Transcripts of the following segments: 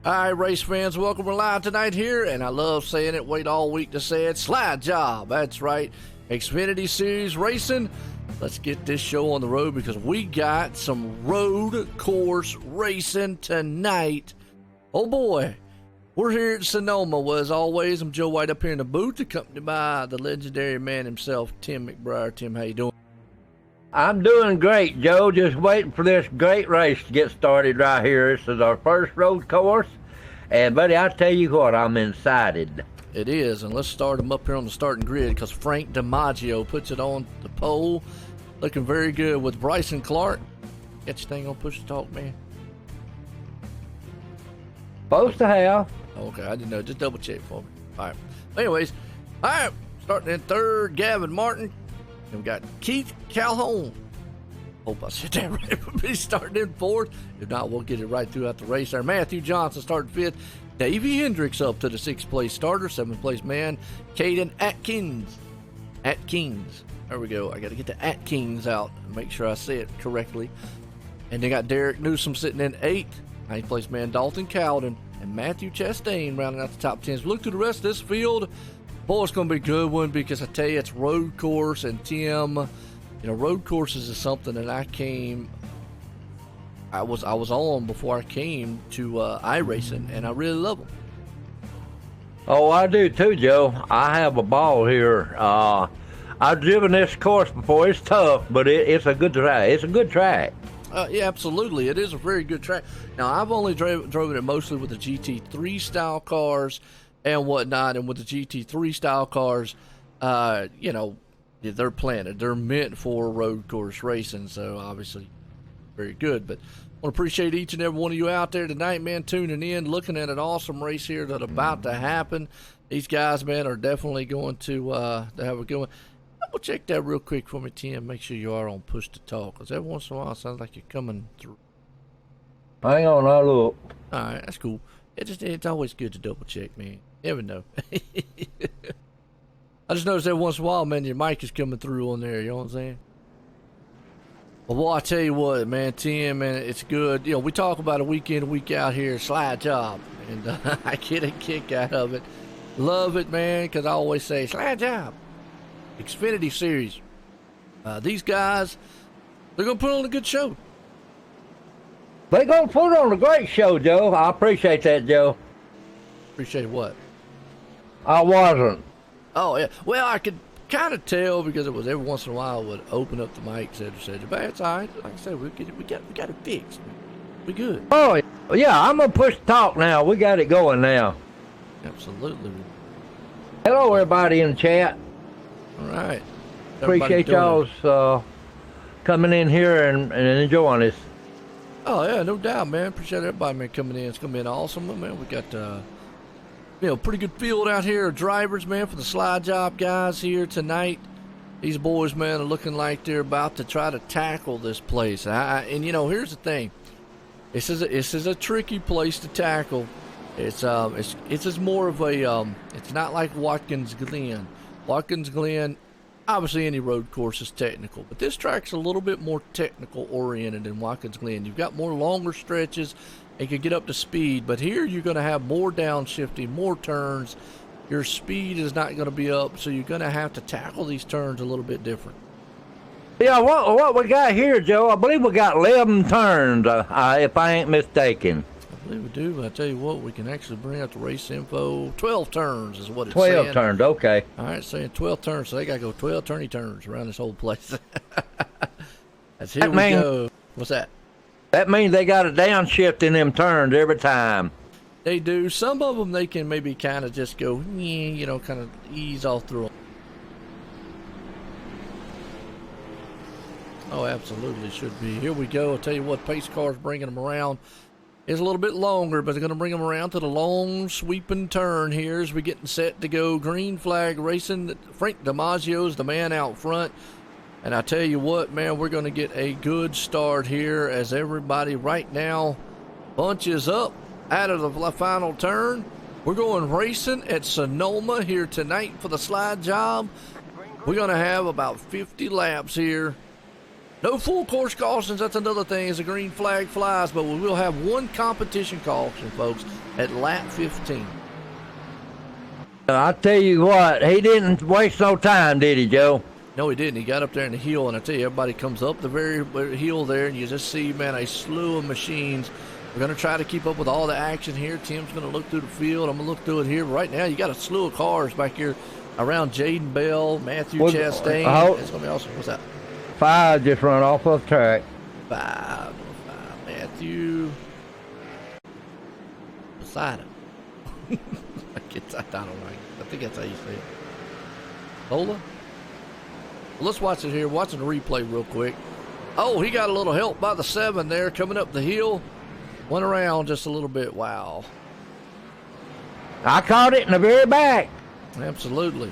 All right, race fans, welcome. We're live tonight here, and I love saying it. Wait all week to say it. Slide Job. That's right. Xfinity Series Racing. Let's get this show on the road because we got some road course racing tonight. Oh boy, we're here at Sonoma. Well, as always, I'm Joe White up here in the booth, accompanied by the legendary man himself, Tim McBriar. Tim, how you doing? I'm doing great, Joe. Just waiting for this great race to get started right here. This is our first road course. And, buddy, I tell you what, I'm excited. It is, and let's start them up here on the starting grid because Frank DiMaggio puts it on the pole. Looking very good with Bryson Clark. Got your thing on push to talk, man? Supposed to have. Okay, I didn't know. Just double check for me. All right. Anyways, all right, starting in third, Gavin Martin. And we got Keith Calhoun. Hope I said that right. We'll be starting in fourth. If not, we'll get it right throughout the race there. Matthew Johnson starting fifth. Davey Hendricks up to the sixth place starter. Seventh place man, Caden Atkins. There we go. I got to get the Atkins out and make sure I say it correctly. And they got Derek Newsom sitting in eighth. Ninth place man, Dalton Cowden. And Matthew Chastain rounding out the top 10s. Look to the rest of this field. Boy, it's going to be a good one because I tell you, it's road course. And Tim, you know, road courses is something that I was on before I came to iRacing, and I really love them. Oh, I do too, Joe. I have a ball here. I've driven this course before. It's tough, but it's a good track. It's a good track. Yeah, absolutely. It is a very good track. Now, I've only driven it mostly with the GT3 style cars and whatnot, and with the GT3 style cars, you know, they're planted. They're meant for road course racing, so obviously very good. But I want to appreciate each and every one of you out there tonight, man, tuning in, looking at an awesome race here that's about to happen. These guys, man, are definitely going to have a good one. We'll check that real quick for me, Tim. Make sure you are on push to talk, because every once in a while it sounds like you're coming through. Hang on, I'll look. All right, that's cool. It's always good to double check, man. You never know. I just noticed every once in a while, man, your mic is coming through on there. You know what I'm saying? Well, I tell you what, man, Tim, man, it's good. You know, we talk about a week in, week out here, Slide Job, and I get a kick out of it. Love it, man, because I always say, Slide Job, Xfinity Series. These guys, they're going to put on a good show. They're going to put on a great show, Joe. I appreciate that, Joe. Appreciate what? I wasn't. Oh, yeah. Well, I could kind of tell because it was every once in a while I would open up the mic, said, but it's all right. Like I said, we got it fixed. We good. Oh, yeah, I'm going to push talk now. We got it going now. Absolutely. Hello, everybody in the chat. All right. Appreciate y'all's coming in here and enjoying this. Oh, yeah, no doubt, man. Appreciate everybody, man, coming in. It's going to be an awesome one, man. We got, pretty good field out here of drivers, man, for the Slide Job guys here tonight. These boys, man, are looking like they're about to try to tackle this place. And you know, here's the thing. This is a tricky place to tackle. It's just more of a, it's not like Watkins Glen. Watkins Glen, obviously any road course is technical, but this track's a little bit more technical oriented than Watkins Glen. You've got more longer stretches and can get up to speed, but here you're going to have more downshifting, more turns. Your speed is not going to be up, so you're going to have to tackle these turns a little bit different. Yeah, what we got here, Joe, I believe we got 11 turns, if I ain't mistaken. I believe we do, but I tell you what, we can actually bring out the race info. 12 turns is what it's 12 saying. 12 turns, okay. All right, saying 12 turns, so they got to go 12 turns around this whole place. That's here we go. What's that? That means they got a downshift in them turns every time. They do. Some of them they can maybe kind of just go, you know, kind of ease off through them. Oh, absolutely should be. Here we go. I'll tell you what, pace cars bringing them around is a little bit longer, but they're going to bring them around to the long sweeping turn here as we're getting set to go. Green flag racing. Frank DiMaggio is the man out front. And I tell you what, man, we're going to get a good start here as everybody right now bunches up out of the final turn. We're going racing at Sonoma here tonight for the Slide Job. We're going to have about 50 laps here No full course cautions. That's another thing as a green flag flies, but we will have one competition caution, folks, at lap 15. I tell you what, he didn't waste no time, did he, Joe? No, he didn't. He got up there in the hill, and I tell you, everybody comes up the very hill there, and you just see, man, a slew of machines. We're going to try to keep up with all the action here. Tim's going to look through the field. I'm going to look through it here. Right now, you got a slew of cars back here around Jaden Bell, Matthew Chastain. It's going to be awesome. What's that? 5 just run off of the track. 5. Matthew Poseidon. I don't know. I think that's how you say it. Lola? Well, let's watch it here. Watching the replay real quick. Oh, he got a little help by the 7 there coming up the hill. Went around just a little bit. Wow. I caught it in the very back. Absolutely.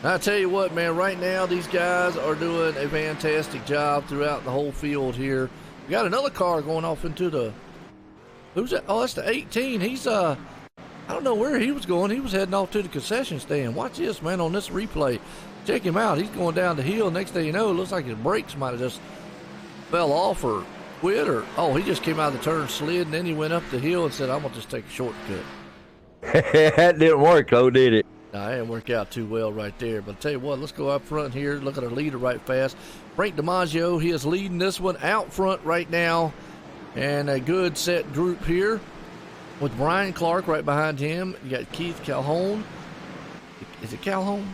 I tell you what, man, right now these guys are doing a fantastic job throughout the whole field here. We got another car going off into the... Who's that? Oh, that's the 18. He's, I don't know where he was going. He was heading off to the concession stand. Watch this, man, on this replay. Check him out. He's going down the hill. Next thing you know, it looks like his brakes might have just fell off or quit, or he just came out of the turn, slid, and then he went up the hill and said, I'm going to just take a shortcut. That didn't work, though, did it? No, it didn't work out too well right there. But I'll tell you what, let's go up front here. Look at our leader right fast. Frank DiMaggio, he is leading this one out front right now. And a good set group here with Brian Clark right behind him. You got Keith Calhoun. Is it Calhoun?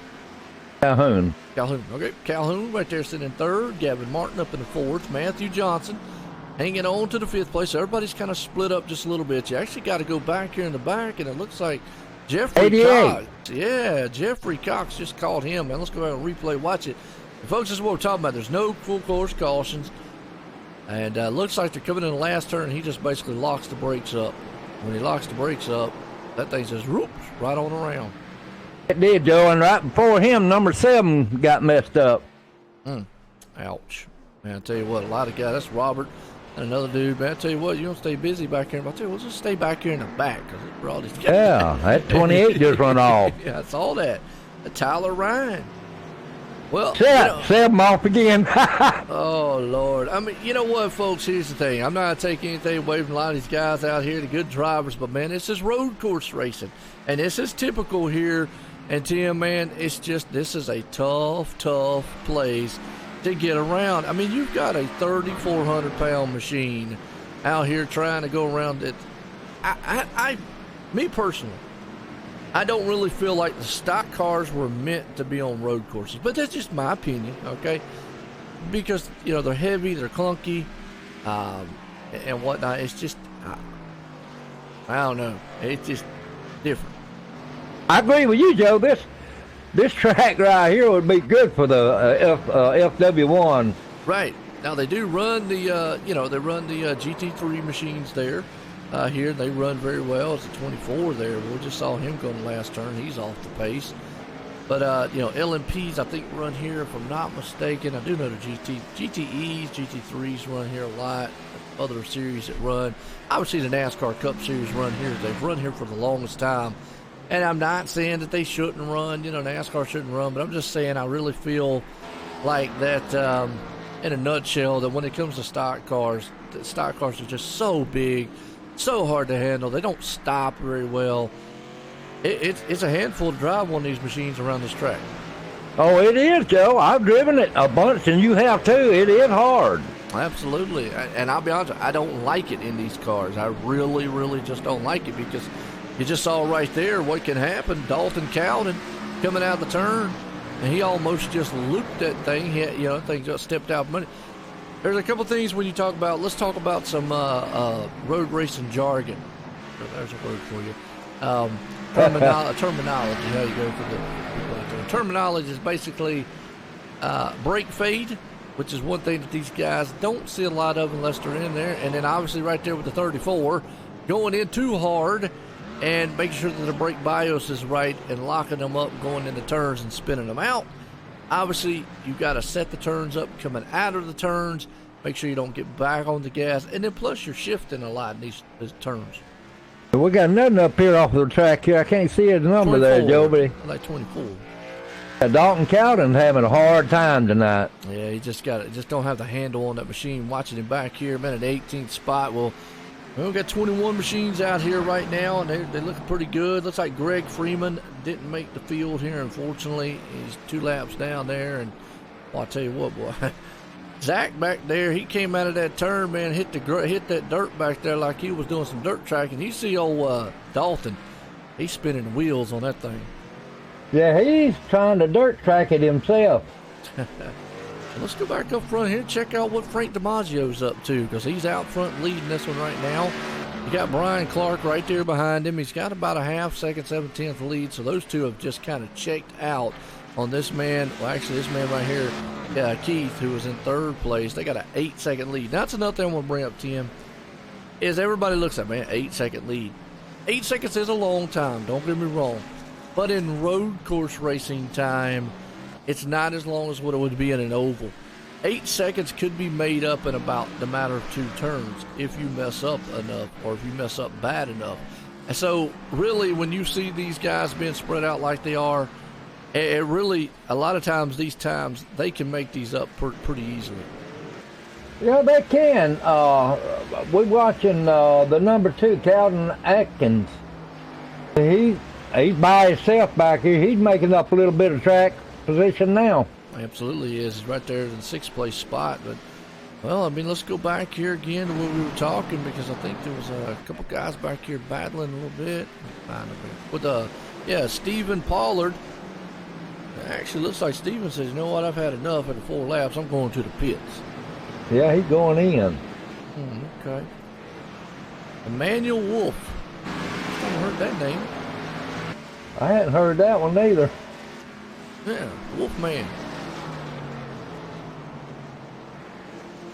Calhoun. Okay. Calhoun right there sitting in third. Gavin Martin up in the fourth. Matthew Johnson hanging on to the 5th place. So everybody's kind of split up just a little bit. You actually got to go back here in the back, and it looks like Jeffrey 88. Cox. Yeah, Jeffrey Cox just called him, man. Let's go back and replay. Watch it. And folks, this is what we're talking about. There's no full course cautions. And looks like they're coming in the last turn. He just basically locks the brakes up. When he locks the brakes up, that thing just whoops right on around. It did, Joe, and right before him, number 7 got messed up. Ouch. Man, I tell you what, a lot of guys, that's Robert and another dude, man. I tell you what, you're going to stay busy back here. But I tell you what, just stay back here in the back because it brought these guys. Yeah, that 28 just run off. Yeah, I saw that. Tyler Ryan. Well, Set him off again. Oh, Lord. I mean, you know what, folks? Here's the thing. I'm not going to take anything away from a lot of these guys out here, the good drivers, but, man, this is road course racing. And this is typical here. And, Tim, man, it's just this is a tough place to get around. I mean, you've got a 3,400-pound machine out here trying to go around it. Me personally, I don't really feel like the stock cars were meant to be on road courses. But that's just my opinion, okay? Because, they're heavy, they're clunky, and whatnot. It's just, I don't know. It's just different. I agree with you, Joe. This track right here would be good for the FW1. Right. Now, they do run the, they run the GT3 machines there. Here, they run very well. It's a 24 there. We just saw him go in the last turn. He's off the pace. But, LMPs, I think, run here, if I'm not mistaken. I do know the GTEs, GT3s run here a lot. Other series that run. Obviously, the NASCAR Cup Series run here. They've run here for the longest time. And I'm not saying that they shouldn't run, NASCAR shouldn't run, but I'm just saying I really feel like that, in a nutshell, that when it comes to stock cars, the stock cars are just so big, so hard to handle. They don't stop very well. It's a handful to drive one of these machines around this track. Oh, it is, Joe. I've driven it a bunch, and you have too. It is hard. Absolutely. And I'll be honest, I don't like it in these cars. I really, really just don't like it because you just saw right there what can happen. Dalton Cowden coming out of the turn, and he almost just looped that thing. That thing just stepped out of money. There's a couple things when you talk about, let's talk about some road racing jargon. There's a word for you. Terminology, how you go for the terminology is basically brake fade, which is one thing that these guys don't see a lot of unless they're in there. And then obviously right there with the 34, going in too hard and making sure that the brake bios is right and locking them up, going into turns and spinning them out. Obviously, you've got to set the turns up coming out of the turns, make sure you don't get back on the gas, and then plus you're shifting a lot in these turns. We got nothing up here off the track here. I can't see the number 24. There, Joe. Like 24. Dalton Cowden's having a hard time tonight. Yeah, he just don't have the handle on that machine. Watching him back here, man, at 18th spot. Well, we've got 21 machines out here right now, and they look pretty good. Looks like Greg Freeman didn't make the field here, unfortunately. He's 2 laps down there, and well, I'll tell you what, boy. Zach back there, he came out of that turn, man, hit that dirt back there like he was doing some dirt tracking. You see old Dalton, he's spinning the wheels on that thing. Yeah, he's trying to dirt track it himself. Let's go back up front here and check out what Frank DiMaggio's up to, because he's out front leading this one right now. You got Brian Clark right there behind him. He's got about a half second, 7/10 lead, so those two have just kind of checked out on this man. Well, actually, this man right here, Keith, who was in 3rd place, they got an 8-second lead. Now, that's another thing I want to bring up, Tim, is everybody looks at, man, 8-second lead. 8 seconds is a long time, don't get me wrong. But in road course racing time, it's not as long as what it would be in an oval. 8 seconds could be made up in about the matter of 2 turns if you mess up enough or if you mess up bad enough. And so, really, when you see these guys being spread out like they are, it really, a lot of times, these times, they can make these up pretty easily. Yeah, they can. We're watching the number 2, Calvin Atkins. He's by himself back here. He's making up a little bit of track position now. Absolutely is. He's right there in the 6th place spot. But, well, I mean, let's go back here again to where we were talking, because I think there was a couple guys back here battling a little bit. With Stephen Pollard. Actually, looks like Steven says, you know what, I've had enough at the 4 laps. I'm going to the pits. Yeah, he's going in. Okay. Emmanuel Wolf. I haven't heard that name. I hadn't heard that one either. Yeah, Wolfman.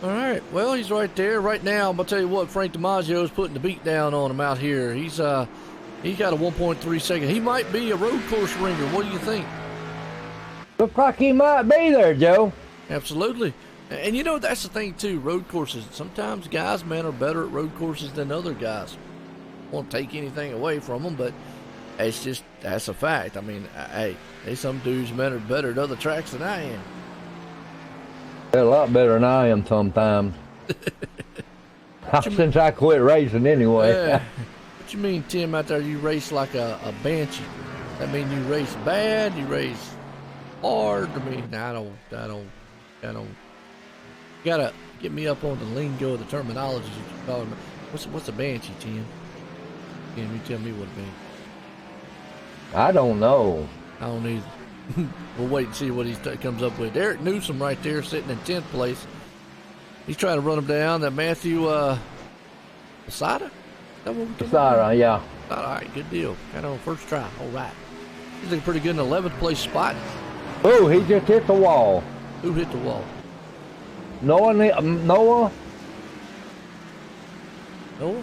All right, well, he's right there. Right now, I'm going to tell you what, Frank DiMaggio is putting the beat down on him out here. He's got a 1.3 second. He might be a road course ringer. What do you think? Looks like he might be there, Joe. Absolutely. And you know, that's the thing too, road courses. Sometimes guys, man, are better at road courses than other guys. Won't take anything away from them, but that's a fact. I mean, hey, there's some dudes, man, are better at other tracks than I am. They're a lot better than I am sometimes. Since I quit racing anyway. Yeah. What you mean, Tim, out there you race like a banshee? That mean you race bad, you race hard? I mean, I don't. You gotta get me up on the lingo, the terminology you're talking about. What's a banshee, Tim? Can you tell me what it means? I don't know. I don't either. We'll wait and see what he comes up with. Eric Newsom right there sitting in 10th place. He's trying to run him down. That Matthew Posada? Posada, yeah. All right, good deal. Kind of on first try. All right. He's looking pretty good in the 11th place spot. Oh, he just hit the wall. Who hit the wall? Noah? Noah? Where's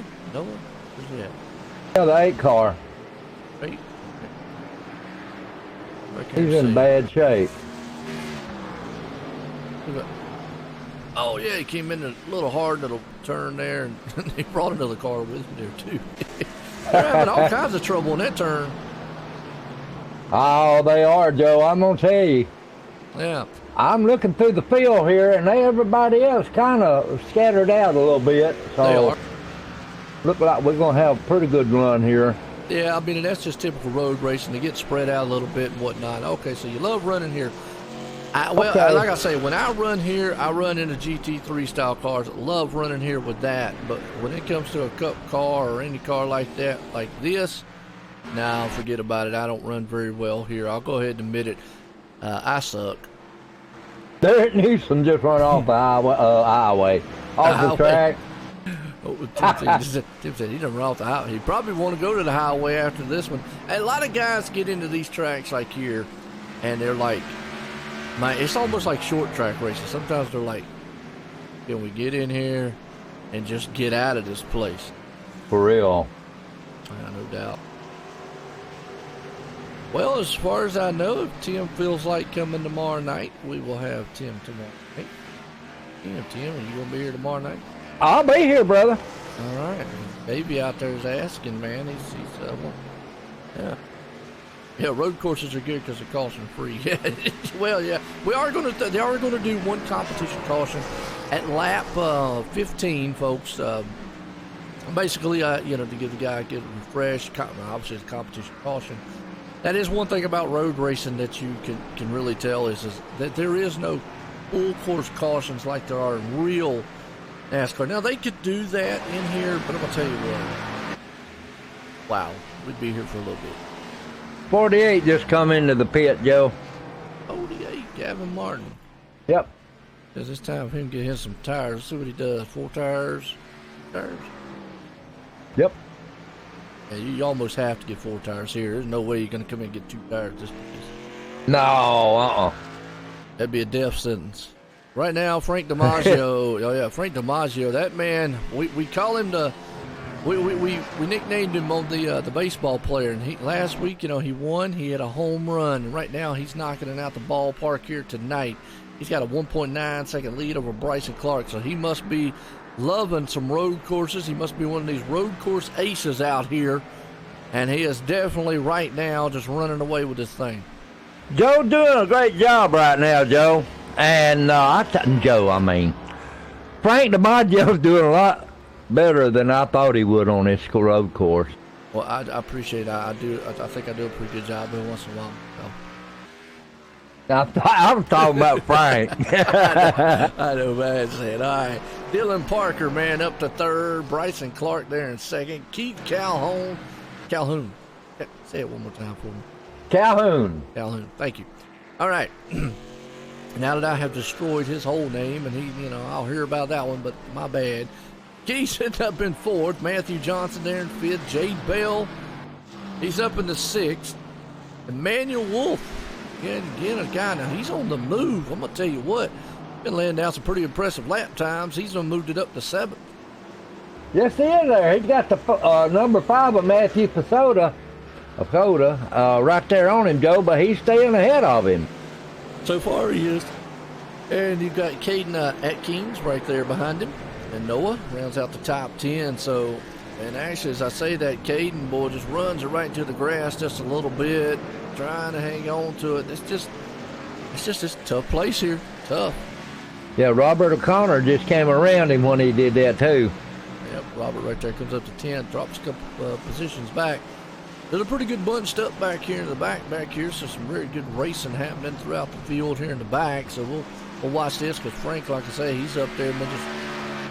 he at? Yeah, the 8 car. Wait. He's in bad shape. Oh, yeah, he came in a little hard little turn there, and he brought another car with him there, too. They're having all kinds of trouble in that turn. Oh, they are, Joe. I'm going to tell you. Yeah. I'm looking through the field here, and everybody else kind of scattered out a little bit. So they are. Look like we're going to have a pretty good run here. Yeah, I mean, that's just typical road racing. They get spread out a little bit and whatnot. Okay, so you love running here. Like I say, when I run here, I run in the GT3 style cars. I love running here with that. But when it comes to a cup car or any car like that, like this, nah, forget about it. I don't run very well here. I'll go ahead and admit it. I suck. Derek Newsom just run off the highway, off the track. Tim said he done run off the highway. He probably want to go to the highway after this one. A lot of guys get into these tracks like here, and they're like, it's almost like short track racing. Sometimes they're like, can we get in here and just get out of this place? For real. No doubt. Well, as far as I know, if Tim feels like coming tomorrow night, we will have Tim tomorrow night. Tim, are you going to be here tomorrow night? I'll be here, brother. All right. Baby out there is asking, man. He's yeah. Yeah, road courses are good because they're caution free. Well, yeah, they are going to do one competition caution at lap 15, folks. Basically, to give the guy get refreshed. Obviously, it's competition caution. That is one thing about road racing that you can really tell is that there is no full course cautions like there are in real NASCAR. Now they could do that in here, but I'm gonna tell you what. Wow, we'd be here for a little bit. 48 just come into the pit, Joe. 48, Gavin Martin. Yep. It's this time for him to get him some tires. Let's see what he does. 4 tires. Yep. Yeah, you almost have to get 4 tires here. There's no way you're going to come in and get 2 tires just because. No, That'd be a death sentence. Right now, Frank DiMaggio. Frank DiMaggio. That man, we call him we nicknamed him on the baseball player. And last week, he won. He had a home run. And right now, he's knocking it out the ballpark here tonight. He's got a 1.9 second lead over Bryson Clark. So he must be loving some road courses. He must be one of these road course aces out here, and he is definitely right now just running away with this thing. Joe doing a great job right now, Joe. And Frank DiMaggio's doing a lot better than I thought he would on this road course. Well, I appreciate it. I think I do a pretty good job every once in a while. I'm talking about Frank. I know, man. All right. Dylan Parker, man, up to third. Bryson Clark there in second. Keith Calhoun. Say it one more time for me. Calhoun. Thank you. All right. Now that I have destroyed his whole name, and I'll hear about that one, but my bad. Keith's up in fourth. Matthew Johnson there in fifth. Jade Bell, he's up in the sixth. Emmanuel Wolf. Again, a guy, now he's on the move. I'm going to tell you what, been laying down some pretty impressive lap times. He's moved it up to 7th. Yes, he is there. He's got the number 5 of Matthew Pasoda right there on him, Joe, but he's staying ahead of him. So far, he is. And you've got Caden Atkins right there behind him. And Noah rounds out the top 10. So, and actually, as I say that, Caden, boy, just runs it right into the grass just a little bit, trying to hang on to it. It's just this tough place here. Tough. Yeah, Robert O'Connor just came around him when he did that too. Yep, Robert right there comes up to 10, drops a couple positions back. There's a pretty good bunched up back here in the back here, so some very good racing happening throughout the field here in the back. So we'll watch this because Frank, like I say, he's up there just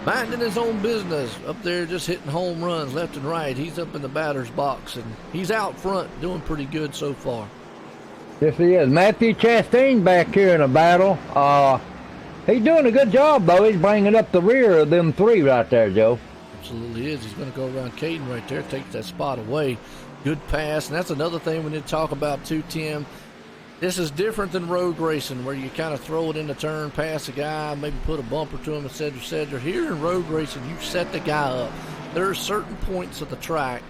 minding his own business, up there just hitting home runs left and right. He's up in the batter's box, and he's out front doing pretty good so far. Yes, he is. Matthew Chastain back here in a battle. He's doing a good job, though. He's bringing up the rear of them 3 right there, Joe. Absolutely is. He's going to go around Caden right there, take that spot away. Good pass, and that's another thing we need to talk about too, Tim. This is different than road racing where you kind of throw it in the turn, pass a guy, maybe put a bumper to him, etc. Here in road racing, you set the guy up. There are certain points of the track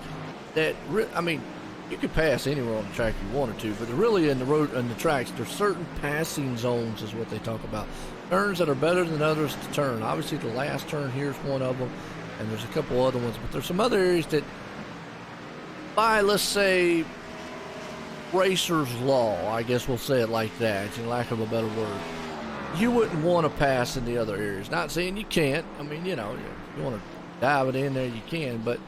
that, you could pass anywhere on the track you wanted to, but really in the tracks, there's certain passing zones is what they talk about. Turns that are better than others to turn. Obviously, the last turn here is one of them, and there's a couple other ones, but there's some other areas that, by, let's say, racer's law, I guess we'll say it like that, in lack of a better word, you wouldn't want to pass in the other areas. Not saying you can't. If you want to dive it in there, you can, but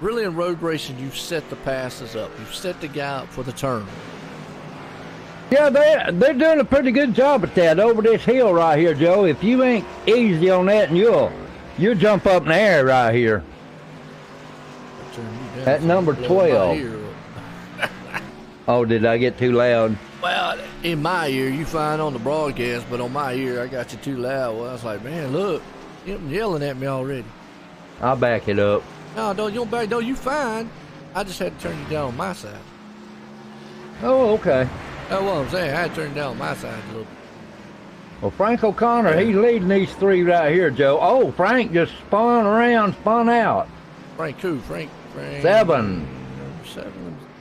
really in road racing, you set the passes up. You set the guy up for the turn. Yeah, they're doing a pretty good job at that over this hill right here, Joe. If you ain't easy on that, and you'll jump up in the air right here. At number 12. Oh, did I get too loud? Well, in my ear, you fine on the broadcast, but on my ear, I got you too loud. Well, I was like, man, look, you're yelling at me already. I'll back it up. No, you don't back. No, you fine. I just had to turn you down on my side. Oh, okay. That's what I'm saying. I had to turn you down on my side a little bit. Well, Frank O'Connor, he's leading these 3 right here, Joe. Oh, Frank just spun out. Frank who? Frank. 7. Number 7.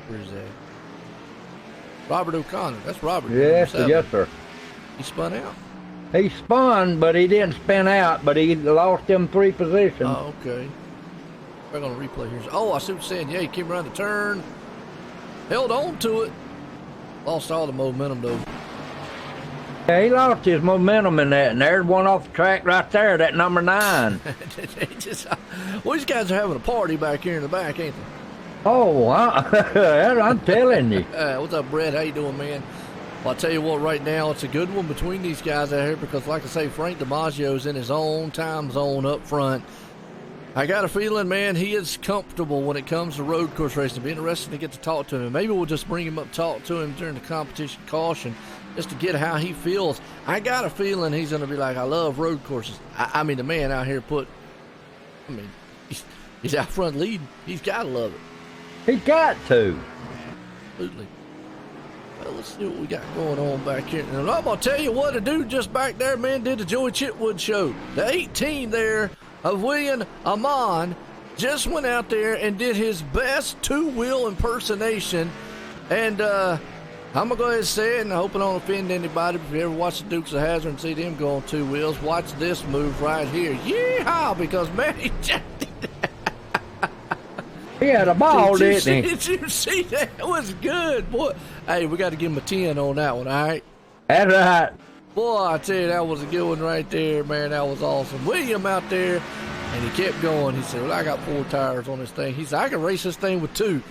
Where is that? Robert O'Connor. That's Robert. Yes, sir. He spun out. He spun, but he didn't spin out, but he lost them 3 positions. Oh, okay. We're going to replay here. Oh, I see what you're saying. Yeah, he came around the turn. held on to it. Lost all the momentum, though. Yeah, he lost his momentum in that, and there's one off the track right there, that number 9. Well, these guys are having a party back here in the back, ain't they? Oh, I'm telling you. What's up, Brett? How you doing, man? Well, I'll tell you what, right now, it's a good one between these guys out here because, like I say, Frank DiMaggio's in his own time zone up front. I got a feeling, man, he is comfortable when it comes to road course racing. It'll be interesting to get to talk to him. Maybe we'll just bring him up, talk to him during the competition caution just to get how he feels. I got a feeling he's going to be like, I love road courses. I mean, the man out here he's out front leading. He's got to love it. He got to. Absolutely. Well, let's see what we got going on back here. And I'm going to tell you what, a dude just back there, man, did the Joey Chitwood show. The 18 there of William Amon just went out there and did his best two-wheel impersonation. And I'm going to go ahead and say it, and I hope I don't offend anybody. If you ever watch the Dukes of Hazzard and see them go on two wheels, watch this move right here. Yeehaw! Because, man, he just he had a ball, didn't he? Did you see that? It was good, boy. Hey, we got to give him a 10 on that one, all right? That's right. Boy, I tell you, that was a good one right there, man. That was awesome. William out there, and he kept going. He said, well, I got 4 tires on this thing. He said, I can race this thing with 2.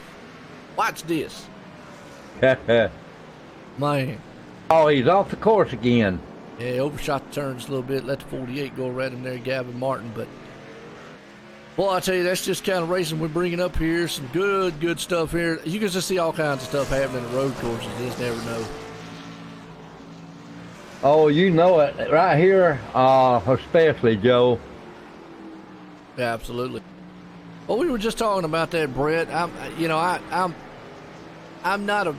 Watch this. Man. Oh, he's off the course again. Yeah, he overshot the turns a little bit. Let the 48 go around him there, Gavin Martin. But, boy, I tell you, that's just kind of racing we're bringing up here. Some good stuff here. You can just see all kinds of stuff happening at road courses. You just never know. Oh, you know it. Right here, especially, Joe. Yeah, absolutely. Well, we were just talking about that, Brett. I'm not a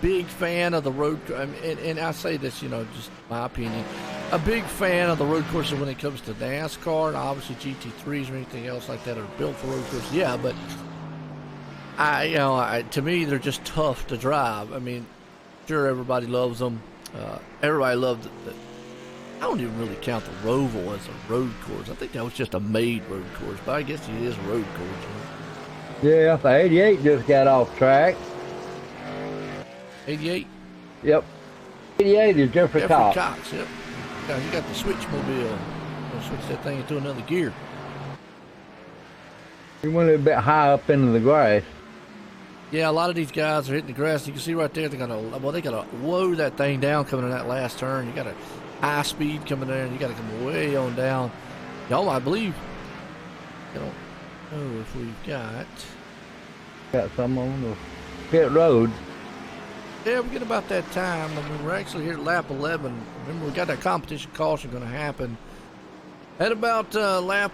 big fan of the road, and I say this, just my opinion. A big fan of the road courses when it comes to NASCAR, and obviously GT3s or anything else like that are built for road courses. Yeah, but to me, they're just tough to drive. I mean, sure, everybody loves them. Everybody loved it. I don't even really count the Roval as a road course. I think that was just a made road course, but I guess it is a road course. Yeah, the 88 just got off track. 88? Yep. 88 is Jeffrey Cox. Yep. Yeah, you got the switch mobile. Switch that thing into another gear. He went a little bit high up into the grass. Yeah, a lot of these guys are hitting the grass. You can see right there, they got to whoa that thing down coming in that last turn. You got a high speed coming there, and you got to come way on down. Y'all, I believe, I don't know if we've got some on the pit road. Yeah, we get about that time. I mean, we're actually here at lap 11. Remember, we got that competition caution going to happen at about lap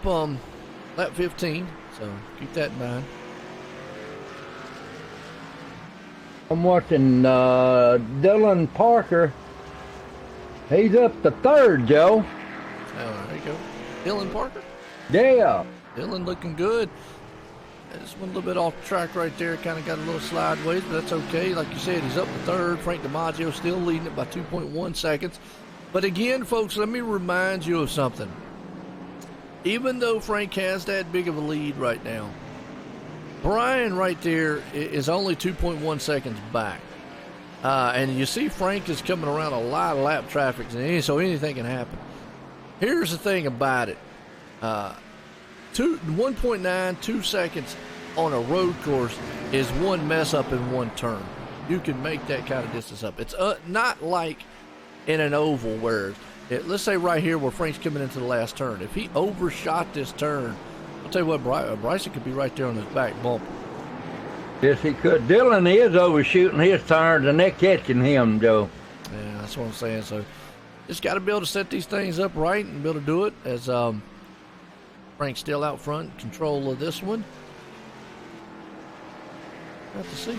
15. So keep that in mind. I'm watching Dylan Parker. He's up to 3rd, Joe. Oh, there you go. Dylan Parker? Yeah. Dylan looking good. Just went a little bit off the track right there. Kind of got a little sideways, but that's okay. Like you said, he's up to 3rd. Frank DiMaggio still leading it by 2.1 seconds. But again, folks, let me remind you of something. Even though Frank has that big of a lead right now, Brian right there is only 2.1 seconds back. And you see Frank is coming around a lot of lap traffic, so anything can happen. Here's the thing about it. 1.92 seconds on a road course is one mess up in one turn. You can make that kind of distance up. It's not like in an oval where, let's say right here where Frank's coming into the last turn. If he overshot this turn, I'll tell you what, Bryson could be right there on his back bumper. Yes, he could. Dylan is overshooting his turns, and they're catching him, Joe. Yeah, that's what I'm saying. So just got to be able to set these things up right and be able to do it as Frank's still out front, control of this one. Have to see.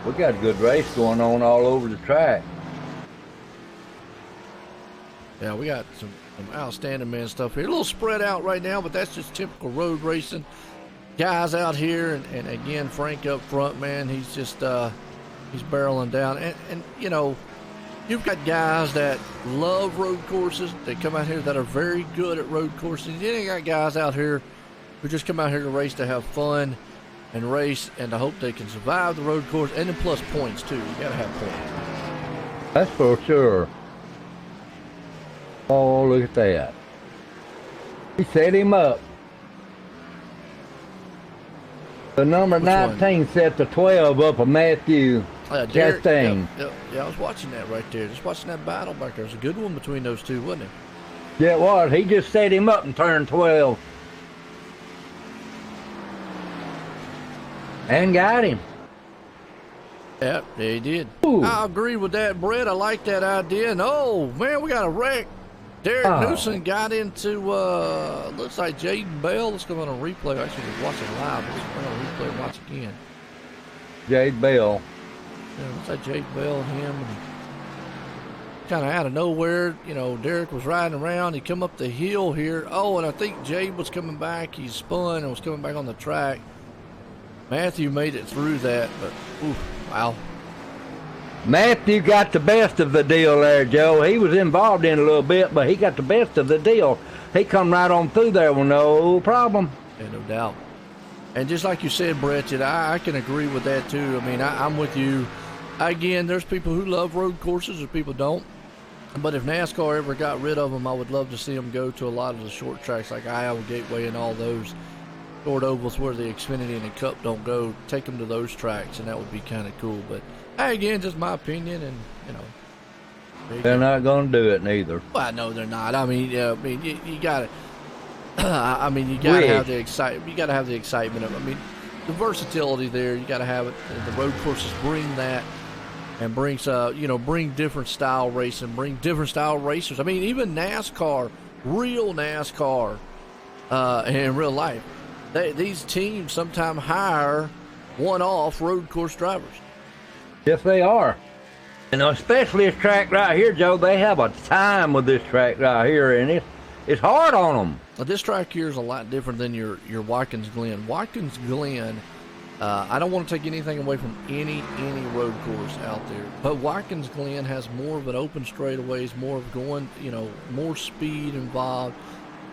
We got a good race going on all over the track. Yeah, we got some outstanding man stuff here. A little spread out right now, but that's just typical road racing. Guys out here, and again, Frank up front, man, he's just he's barreling down. And you've got guys that love road courses. They come out here that are very good at road courses. You ain't got guys out here who just come out here to race to have fun and race, and I hope they can survive the road course, and then plus points too. You gotta have points. That's for sure. Oh, look at that. He set him up. The number 19 set the 12 up of Matthew Chastain. Yeah, I was watching that right there. Just watching that battle back there. It was a good one between those two, wasn't it? Yeah, it was. He just set him up and turned 12. And got him. Yeah, he did. Ooh. I agree with that, Brett. I like that idea. And oh, man, we got a wreck. Derek Newsom got into, looks like Jaden Bell. Let's go on a replay. Actually, we're watching live. Let's go on a replay and watch again. Jade Bell. Yeah, looks like Jade Bell and him. And kind of out of nowhere, you know, Derek was riding around. He come up the hill here. Oh, and I think Jade was coming back. He spun and was coming back on the track. Matthew made it through that, but, wow. Matthew got the best of the deal there, Joe. He was involved in a little bit, but he got the best of the deal. He come right on through there with no problem. Yeah, no doubt. And just like you said, Brett, I can agree with that too. I mean, I'm with you. Again, there's people who love road courses and people don't. But if NASCAR ever got rid of them, I would love to see them go to a lot of the short tracks like Iowa Gateway and all those short ovals where the Xfinity and the Cup don't go. Take them to those tracks, and that would be kind of cool. But again, just my opinion, and you know, they're not going to do it neither. Well, no, they're not. I mean, you got to. I mean, you got to have the excitement. You got to have the excitement of. I mean, the versatility there. You got to have it. The road courses bring that, and brings bring different style racing, bring different style racers. I mean, even NASCAR, real NASCAR, in real life, these teams sometimes hire one-off road course drivers. Yes, they are. And especially this track right here, Joe, they have a time with this track right here, and it's hard on them. Now, this track here is a lot different than your Watkins Glen. Watkins Glen, I don't want to take anything away from any road course out there, but Watkins Glen has more of an open straightaways, more of going, more speed involved.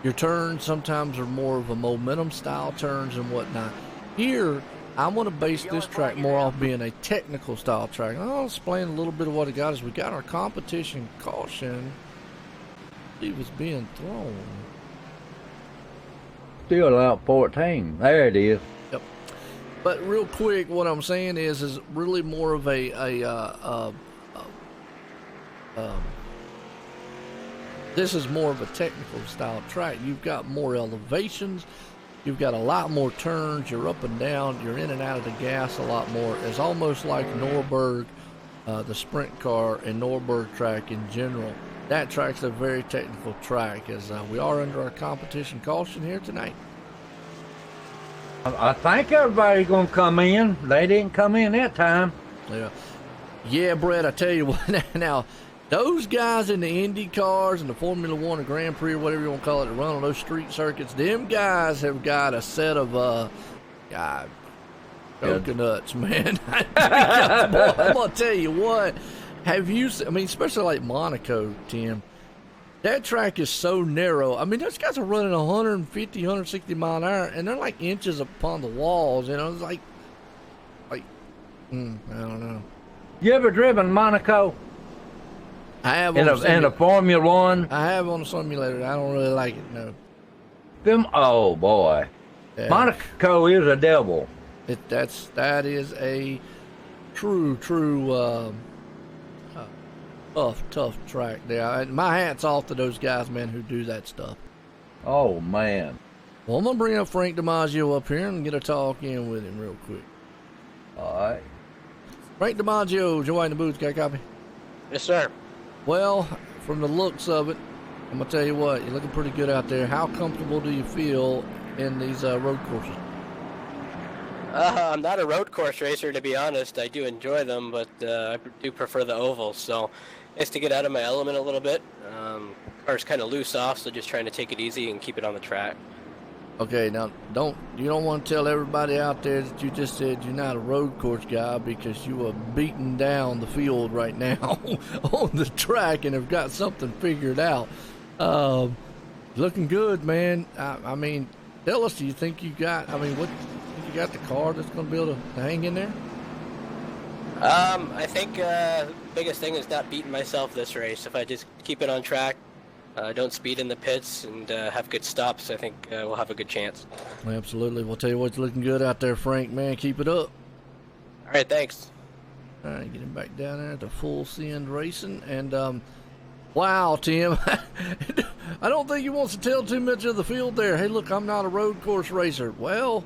Your turns sometimes are more of a momentum style turns and whatnot. Here, I want to base this track more off being a technical style track. I'll explain a little bit of what it got is we got our competition caution. It was being thrown. Still out 14. There it is. Yep. But real quick, what I'm saying is really more of this is more of a technical style track. You've got more elevations. You've got a lot more turns. You're up and down. You're in and out of the gas a lot more. It's almost like Nürburgring, the sprint car and Nürburgring track in general. That track's a very technical track as we are under our competition caution here tonight. I think everybody's going to come in. They didn't come in that time. Yeah, Brett, I tell you what, now, those guys in the Indy cars and the Formula One or Grand Prix or whatever you want to call it that run on those street circuits, them guys have got a set of coconuts, man. I'm going to tell you what. Have you, especially like Monaco, Tim, that track is so narrow. I mean, those guys are running 150, 160 mile an hour, and they're like inches upon the walls, It's like I don't know. You ever driven Monaco? I have in a Formula One. I have on a simulator. I don't really like it. No. Oh boy, yeah. Monaco is a devil. That is a true tough track there. My hat's off to those guys, man, who do that stuff. Oh man. Well, I'm gonna bring up Frank DiMaggio up here and get a talk in with him real quick. All right. Frank DiMaggio, Joe in the booth. Got a copy? Yes, sir. Well, from the looks of it, I'm going to tell you what, you're looking pretty good out there. How comfortable do you feel in these road courses? I'm not a road course racer, to be honest. I do enjoy them, but I do prefer the ovals. So it's to get out of my element a little bit. Car's kind of loose off, so just trying to take it easy and keep it on the track. Okay, now you don't want to tell everybody out there that you just said you're not a road course guy because you are beating down the field right now on the track and have got something figured out. Looking good, man. I mean, tell us, do you think you got? I mean, what do you think you you got the car that's going to be able to hang in there? I think biggest thing is not beating myself this race. If I just keep it on track, don't speed in the pits, and have good stops, I think we'll have a good chance. Absolutely. We'll tell you what's looking good out there, Frank. Man, keep it up. All right, thanks. All right, getting back down there to Full Send Racing. And, wow, Tim. I don't think he wants to tell too much of the field there. Hey, look, I'm not a road course racer. Well,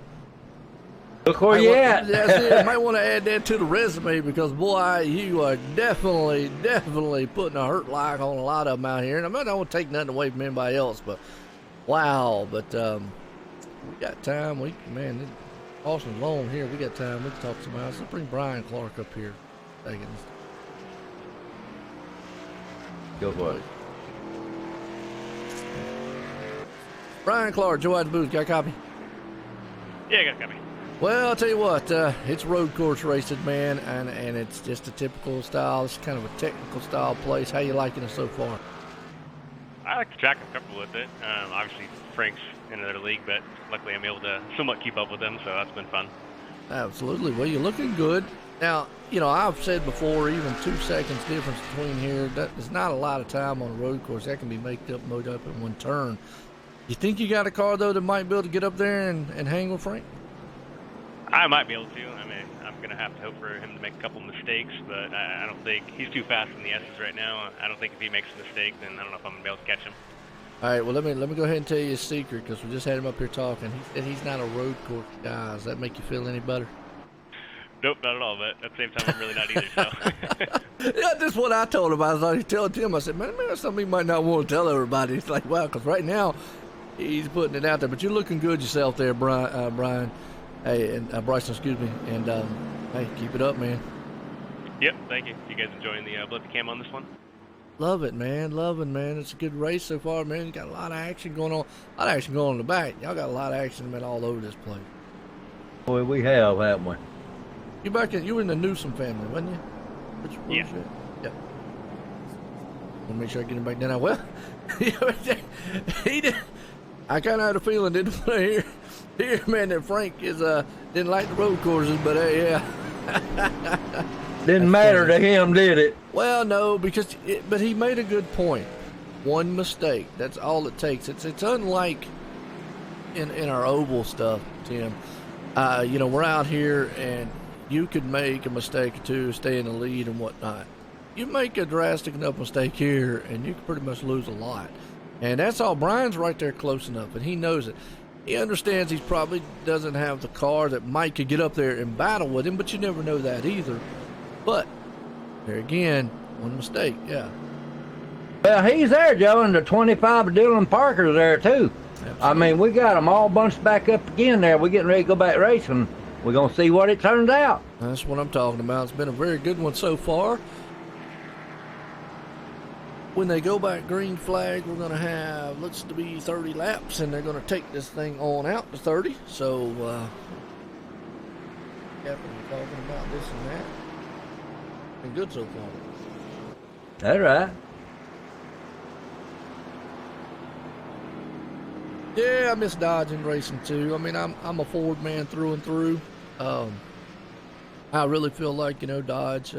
Look where you at. That's it. Might want to add that to the resume because, boy, you are definitely putting a hurt like on a lot of them out here. And I don't want to take nothing away from anybody else, but wow. But we got time. Man, Austin's long here. We got time. We can talk to somebody else. Let's bring Brian Clark up here. Go for it. Brian Clark, Joe at the booth. Got a copy? Yeah, I got a copy. Well, I'll tell you what, it's road course racing, man, and it's just a typical style. It's kind of a technical style place. How you liking it so far? I like the track. I'm comfortable with it. Obviously, Frank's in another league, but luckily I'm able to somewhat keep up with him, so that's been fun. Absolutely. Well, you're looking good. Now, you know, I've said before, even 2 seconds difference between here, there's not a lot of time on a road course. That can be made up in one turn. You think you got a car, though, that might be able to get up there and hang with Frank? I might be able to. I mean, I'm going to have to hope for him to make a couple mistakes, but I don't think he's too fast in the S's right now. I don't think if he makes a mistake, then I don't know if I'm going to be able to catch him. All right, well, let me go ahead and tell you a secret because we just had him up here talking. He said he's not a road course guy. Does that make you feel any better? Nope, not at all, but at the same time, I'm really not either, so. Yeah, that's what I told him. I was like, telling Tim, I said, man, something he might not want to tell everybody. He's like, wow, because right now he's putting it out there. But you're looking good yourself there, Brian. Hey, and Bryson, excuse me. And, hey, keep it up, man. Yep, thank you. You guys enjoying the Blippy Cam on this one? Love it, man. Loving, man. It's a good race so far, man. You got a lot of action going on. A lot of action going on in the back. Y'all got a lot of action, man, all over this place. Boy, we have, haven't we? You were in the Newsom family, wasn't you? Yeah. Yep. Want to make sure I get him back down. Well, he did. I kind of had a feeling, didn't want to hear, man, that Frank didn't like the road courses, but yeah. Didn't matter to him, did it? Well, no, but he made a good point. One mistake, that's all it takes. It's unlike in our oval stuff, Tim. You know, we're out here and you could make a mistake or two, stay in the lead and whatnot. You make a drastic enough mistake here and you can pretty much lose a lot. And that's all. Brian's right there close enough, and he knows it. He understands he probably doesn't have the car that Mike could get up there and battle with him, but you never know that either. But there again, one mistake, yeah. Well, he's there, Joe, and the 25 of Dylan Parker's there, too. Absolutely. I mean, we got them all bunched back up again there. We're getting ready to go back racing. We're going to see what it turns out. That's what I'm talking about. It's been a very good one so far. When they go back green flag, we're going to have, looks to be 30 laps, and they're going to take this thing on out to 30. So, definitely talking about this and that. Been good so far. That's right. Yeah, I miss dodging racing too. I mean, I'm a Ford man through and through. I really feel like, you know, Dodge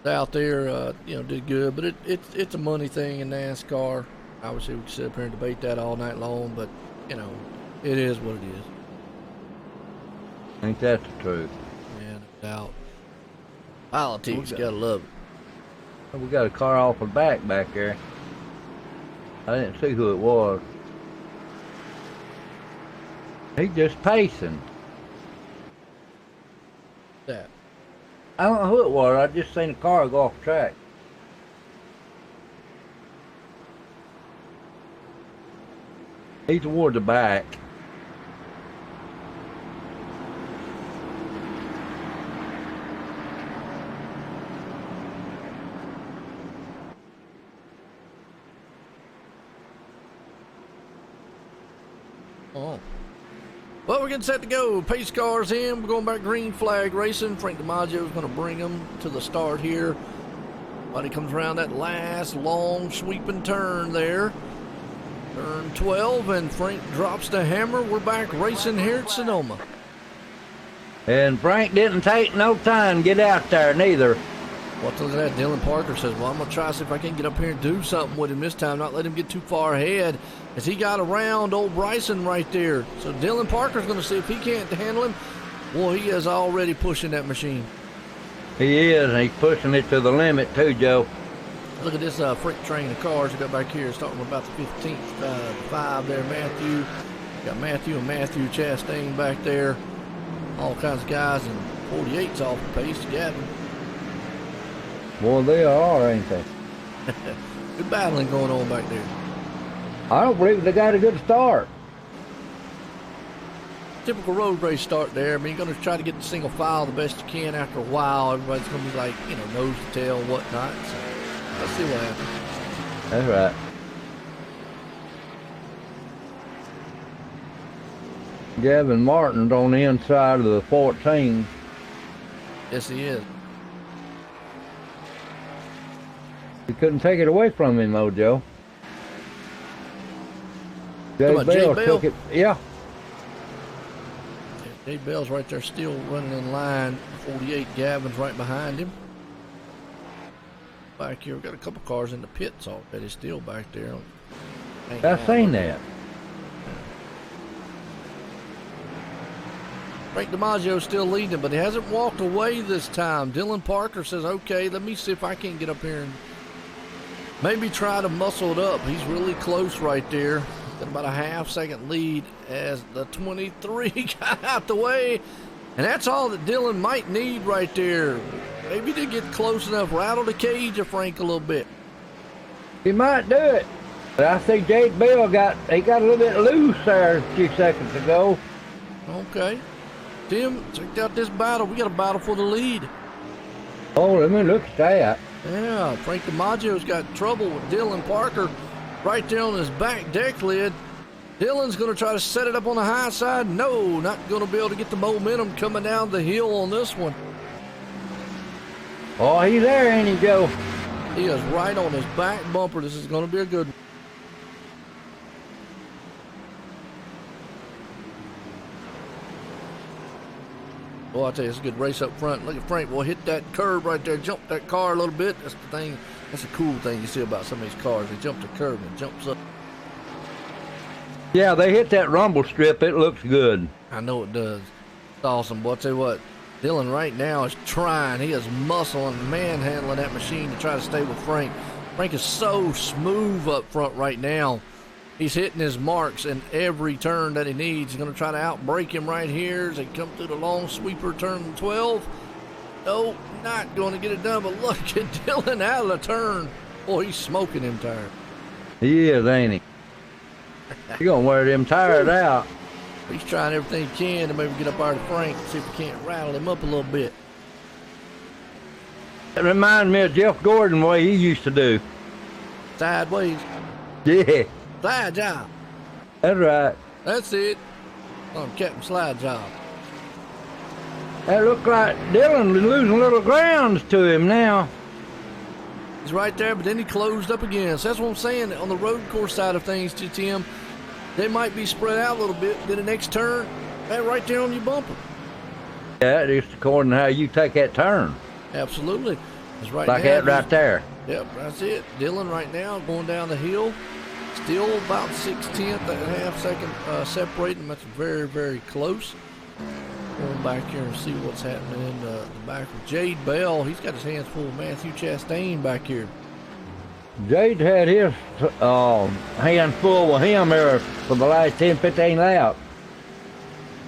out there, you know, did good, but it's a money thing in NASCAR. Obviously, we can sit up here and debate that all night long, but you know, it is what it is. Ain't that the truth? Yeah, no doubt. Politics, gotta love it. We got a car off the back there. I didn't see who it was. He's just pacing. That. I don't know who it was. I just seen a car go off the track. He's toward the back. Oh. Well, we're getting set to go. Pace cars in. We're going back green flag racing. Frank DiMaggio is going to bring them to the start here. While he comes around that last long sweeping turn there. Turn 12, and Frank drops the hammer. We're back racing here at Sonoma. And Frank didn't take no time to get out there neither. Well, look at that. Dylan Parker says, well, I'm going to try to see if I can get up here and do something with him this time, not let him get too far ahead, as he got around old Bryson right there. So Dylan Parker's going to see if he can't handle him. Well, he is already pushing that machine. He is, and he's pushing it to the limit too, Joe. Look at this freight train of cars we got back here, starting with about the 15th, 5 there, Matthew. Got Matthew and Matthew Chastain back there. All kinds of guys, and 48's off the pace, Gavin. Boy, they are, ain't they? Good battling going on back there. I don't believe they got a good start. Typical road race start there. I mean, you're going to try to get the single file the best you can. After a while, everybody's going to be like, you know, nose to tail and whatnot. So let's see what happens. That's right. Gavin Martin's on the inside of the 14. Yes, he is. You couldn't take it away from him, though, Joe. Talking about Jay Bell? Took it. Yeah. Jay Bell's right there still running in line. 48, Gavin's right behind him. Back here, we've got a couple cars in the pits already, still back there. I've seen that. Frank DiMaggio's still leading, but he hasn't walked away this time. Dylan Parker says, okay, let me see if I can get up here and maybe try to muscle it up. He's really close right there. Got about a half-second lead as the 23 got out the way. And that's all that Dylan might need right there. Maybe to get close enough, rattle the cage of Frank a little bit. He might do it. But I think Jade Bell got a little bit loose there a few seconds ago. Okay. Tim, check out this battle. We got a battle for the lead. Oh, let me look at that. Yeah, Frank DiMaggio's got trouble with Dylan Parker right there on his back deck lid. Dylan's going to try to set it up on the high side. No, not going to be able to get the momentum coming down the hill on this one. Oh, he's there, ain't he, Joe? He is right on his back bumper. This is going to be a good one. Well, I tell you, it's a good race up front. Look at Frank. Well, hit that curb right there. Jump that car a little bit. That's the thing. That's a cool thing you see about some of these cars. They jump the curb and it jumps up. Yeah, they hit that rumble strip. It looks good. I know it does. It's awesome. But I'll tell you what, Dylan right now is trying. He is muscling, manhandling that machine to try to stay with Frank. Frank is so smooth up front right now. He's hitting his marks in every turn that he needs. He's going to try to outbrake him right here as they come through the long sweeper, turn 12. No, not going to get it done, but look at Dylan out of the turn. Boy, he's smoking them tires. He is, ain't he? He's going to wear them tires out. He's trying everything he can to maybe get up out of Frank and see if he can't rattle him up a little bit. It reminds me of Jeff Gordon, the way he used to do. Sideways. Yeah. Slide job. That's right. That's it. Captain Slide job. That looked like Dylan was losing little grounds to him now. He's right there, but then he closed up again. So that's what I'm saying. On the road course side of things, Tim, they might be spread out a little bit. Then the next turn, right there on your bumper. Yeah, just according to how you take that turn. Absolutely. It's right like now, that right there. Yep, that's it. Dylan right now going down the hill. Still about 6/10, that half-second separating. That's very, very close. Going back here and see what's happening in the back with Jade Bell. He's got his hands full of Matthew Chastain back here. Jade had his hands full with him there for the last 10, 15 laps.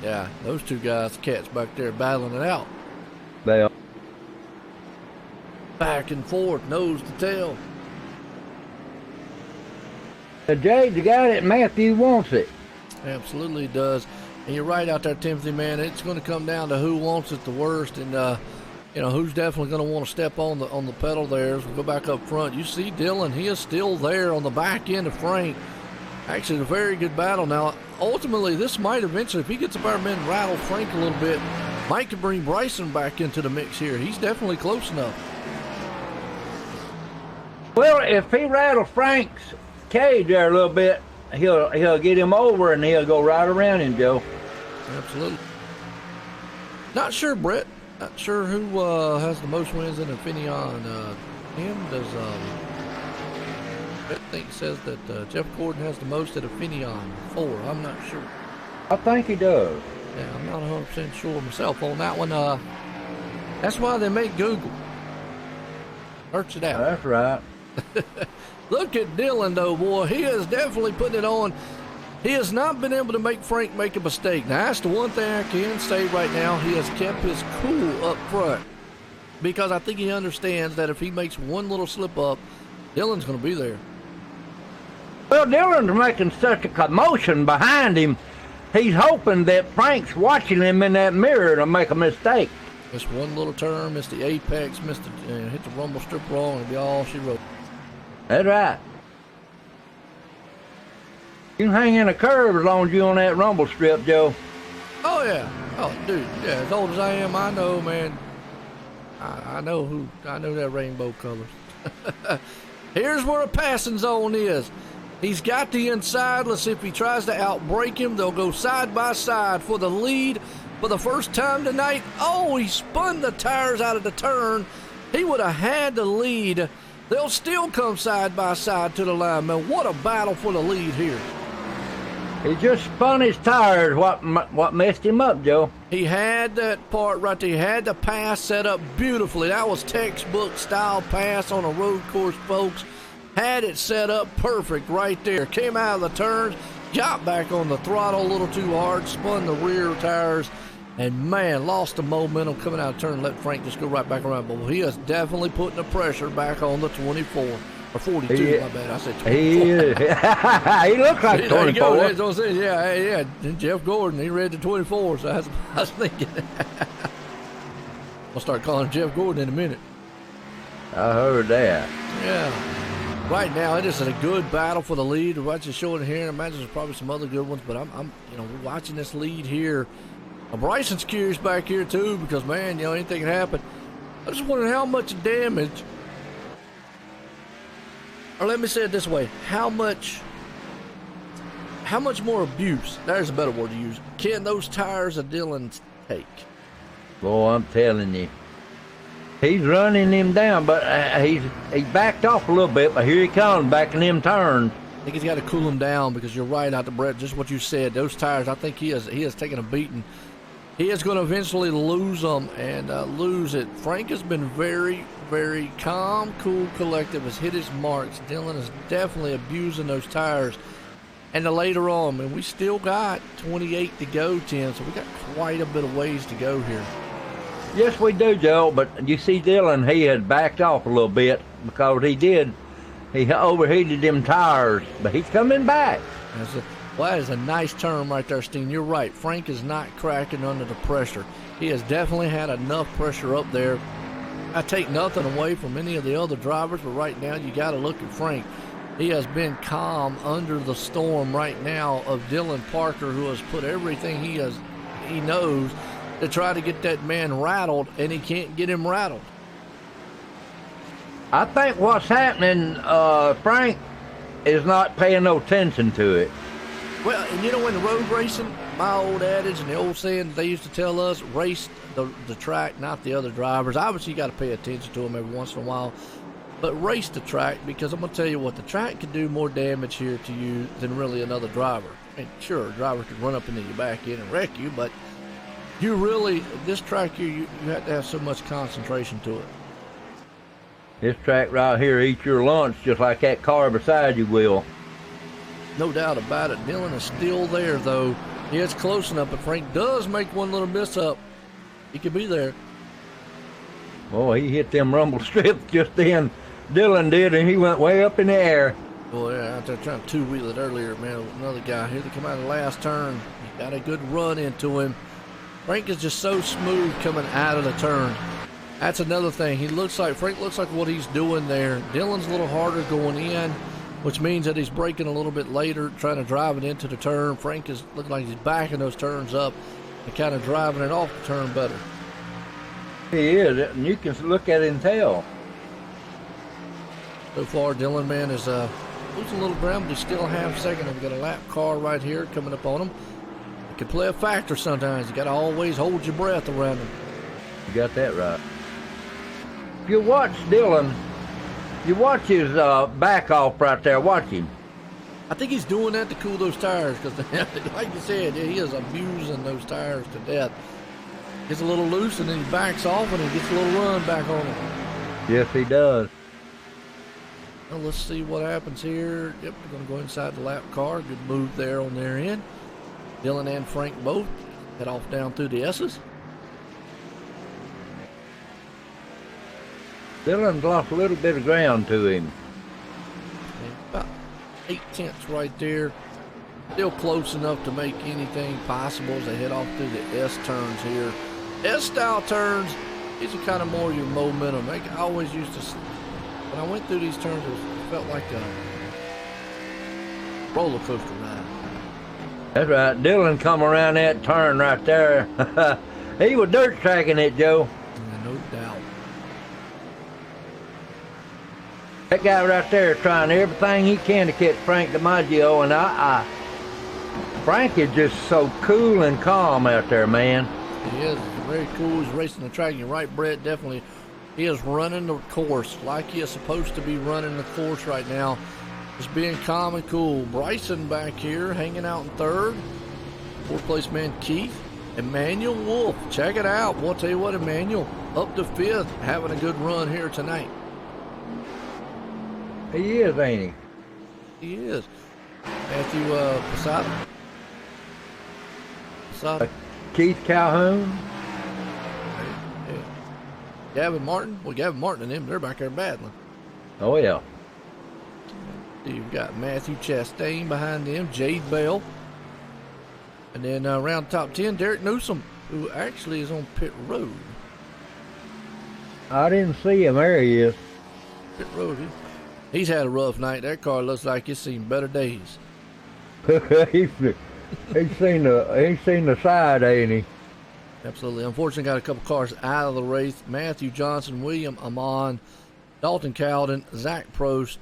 Yeah, those two guys, cats back there battling it out. They are. Back and forth, nose to tail. Jade's the guy that Matthew wants it. Absolutely does. And you're right out there, Timothy, man. It's going to come down to who wants it the worst, and who's definitely going to want to step on the pedal there. As we go back up front, you see Dylan. He is still there on the back end of Frank. Actually, a very good battle. Now, ultimately, this might eventually, if he gets up there and rattle Frank a little bit, might could bring Bryson back into the mix here. He's definitely close enough. Well, if he rattles Frank's cage there a little bit, he'll get him over and he'll go right around him, Joe. Absolutely. Not sure, Brett. Not sure who has the most wins in Infineon. Does Brett think says that Jeff Gordon has the most at Infineon, 4. I'm not sure. I think he does. Yeah, I'm not 100% sure myself on that one. That's why they make Google. Search it out. That's right. Look at Dylan, though, boy. He is definitely putting it on. He has not been able to make Frank make a mistake. Now, that's the one thing I can say right now. He has kept his cool up front because I think he understands that if he makes one little slip up, Dylan's going to be there. Well, Dylan's making such a commotion behind him. He's hoping that Frank's watching him in that mirror to make a mistake. Missed one little turn, missed the apex, hit the rumble strip wrong, and be all she wrote. That's right. You can hang in a curve as long as you're on that rumble strip, Joe. Oh, yeah. Oh, dude. Yeah, as old as I am, I know, man. I know that rainbow colors. Here's where a passing zone is. He's got the inside. Let's see if he tries to outbrake him. They'll go side by side for the lead for the first time tonight. Oh, he spun the tires out of the turn. He would have had the lead. They'll still come side by side to the line, man. What a battle for the lead here. He just spun his tires. What messed him up, Joe? He had that part right there. He had the pass set up beautifully. That was textbook style pass on a road course, folks. Had it set up perfect right there. Came out of the turns, got back on the throttle a little too hard, spun the rear tires, and man, lost the momentum coming out of turn. Let Frank just go right back around. But he is definitely putting the pressure back on the 24 or 42. My bad, I said 24. He looks like 24. There you go. That's what I'm saying. Yeah. Jeff Gordon, he read the 24, so that's what I was thinking. I'll start calling Jeff Gordon in a minute. I heard that. Yeah. Right now, it is a good battle for the lead. We're watching showing here. I imagine there's probably some other good ones, but I'm watching this lead here. Bryson's curious back here too because, man, anything can happen. I just wondering how much damage, or let me say it this way, how much more abuse, there's a better word to use, can those tires of Dylan take? Boy, I'm telling you. He's running him down, but he backed off a little bit, but here he comes back in them turns. I think he's got to cool him down because you're right out the Brett, just what you said. Those tires, I think he has taken a beating. He is going to eventually lose them and lose it. Frank has been very, very calm, cool, collected, has hit his marks. Dylan is definitely abusing those tires. And then later on, we still got 28 to go, Tim, so we got quite a bit of ways to go here. Yes, we do, Joe, but you see Dylan, he had backed off a little bit because he overheated them tires, but he's coming back. That is a nice turn right there, Steen. You're right. Frank is not cracking under the pressure. He has definitely had enough pressure up there. I take nothing away from any of the other drivers, but right now you got to look at Frank. He has been calm under the storm right now of Dylan Parker, who has put everything he knows to try to get that man rattled, and he can't get him rattled. I think what's happening, Frank is not paying no attention to it. Well, and in the road racing, my old adage and the old saying they used to tell us, race the track, not the other drivers. Obviously, you got to pay attention to them every once in a while, but race the track, because I'm going to tell you what, the track can do more damage here to you than really another driver. And sure, a driver could run up into your back end and wreck you, but this track here, you have to have so much concentration to it. This track right here eats your lunch just like that car beside you will. No doubt about it. Dylan is still there, though. He is close enough, but Frank does make one little miss up. He could be there. Boy, he hit them rumble strips just then. Dylan did, and he went way up in the air. Boy, yeah, out there trying to two-wheel it earlier, man. Another guy here to come out of the last turn. He got a good run into him. Frank is just so smooth coming out of the turn. That's another thing. Frank looks like what he's doing there. Dylan's a little harder going in, which means that he's braking a little bit later, trying to drive it into the turn. Frank is looking like he's backing those turns up and kind of driving it off the turn better. He is, and you can look at it and tell. So far, Dylan, man, is losing a little ground, but he's still a half second. We've got a lap car right here coming up on him. It can play a factor sometimes. You got to always hold your breath around him. You got that right. If you watch Dylan, you watch his back off right there. Watch him. I think he's doing that to cool those tires because, like you said, he is abusing those tires to death. Gets a little loose and then he backs off and he gets a little run back on him. Yes, he does. Well, let's see what happens here. Yep, we're going to go inside the lap car. Good move there on their end. Dylan and Frank both head off down through the S's. Dylan's lost a little bit of ground to him. About 8/10 right there. Still close enough to make anything possible as they head off through the S turns here. S-style turns, these are kind of more your momentum. I always used to, when I went through these turns, it felt like a roller coaster ride. That's right. Dylan come around that turn right there. He was dirt tracking it, Joe. Yeah, no doubt. That guy right there trying everything he can to catch Frank DiMaggio, and Frank is just so cool and calm out there, man. He is very cool. He's racing the track. You're right, Brett. Definitely. He is running the course like he is supposed to be running the course right now. Just being calm and cool. Bryson back here hanging out in third. Fourth place man Keith. Emmanuel Wolf. Check it out. Well, I'll tell you what, Emmanuel up to fifth. Having a good run here tonight. He is, ain't he? He is. Matthew Posada. Keith Calhoun. Yeah. Gavin Martin. Well, Gavin Martin and them, they're back there battling. Oh, yeah. You've got Matthew Chastain behind them, Jade Bell. And then around top 10, Derek Newsom, who actually is on pit road. I didn't see him. There he is. Pit road. He's had a rough night. That car looks like it's seen better days. he's seen the side, ain't he? Absolutely. Unfortunately, got a couple cars out of the race. Matthew Johnson, William Amon, Dalton Cowden, Zach Prost,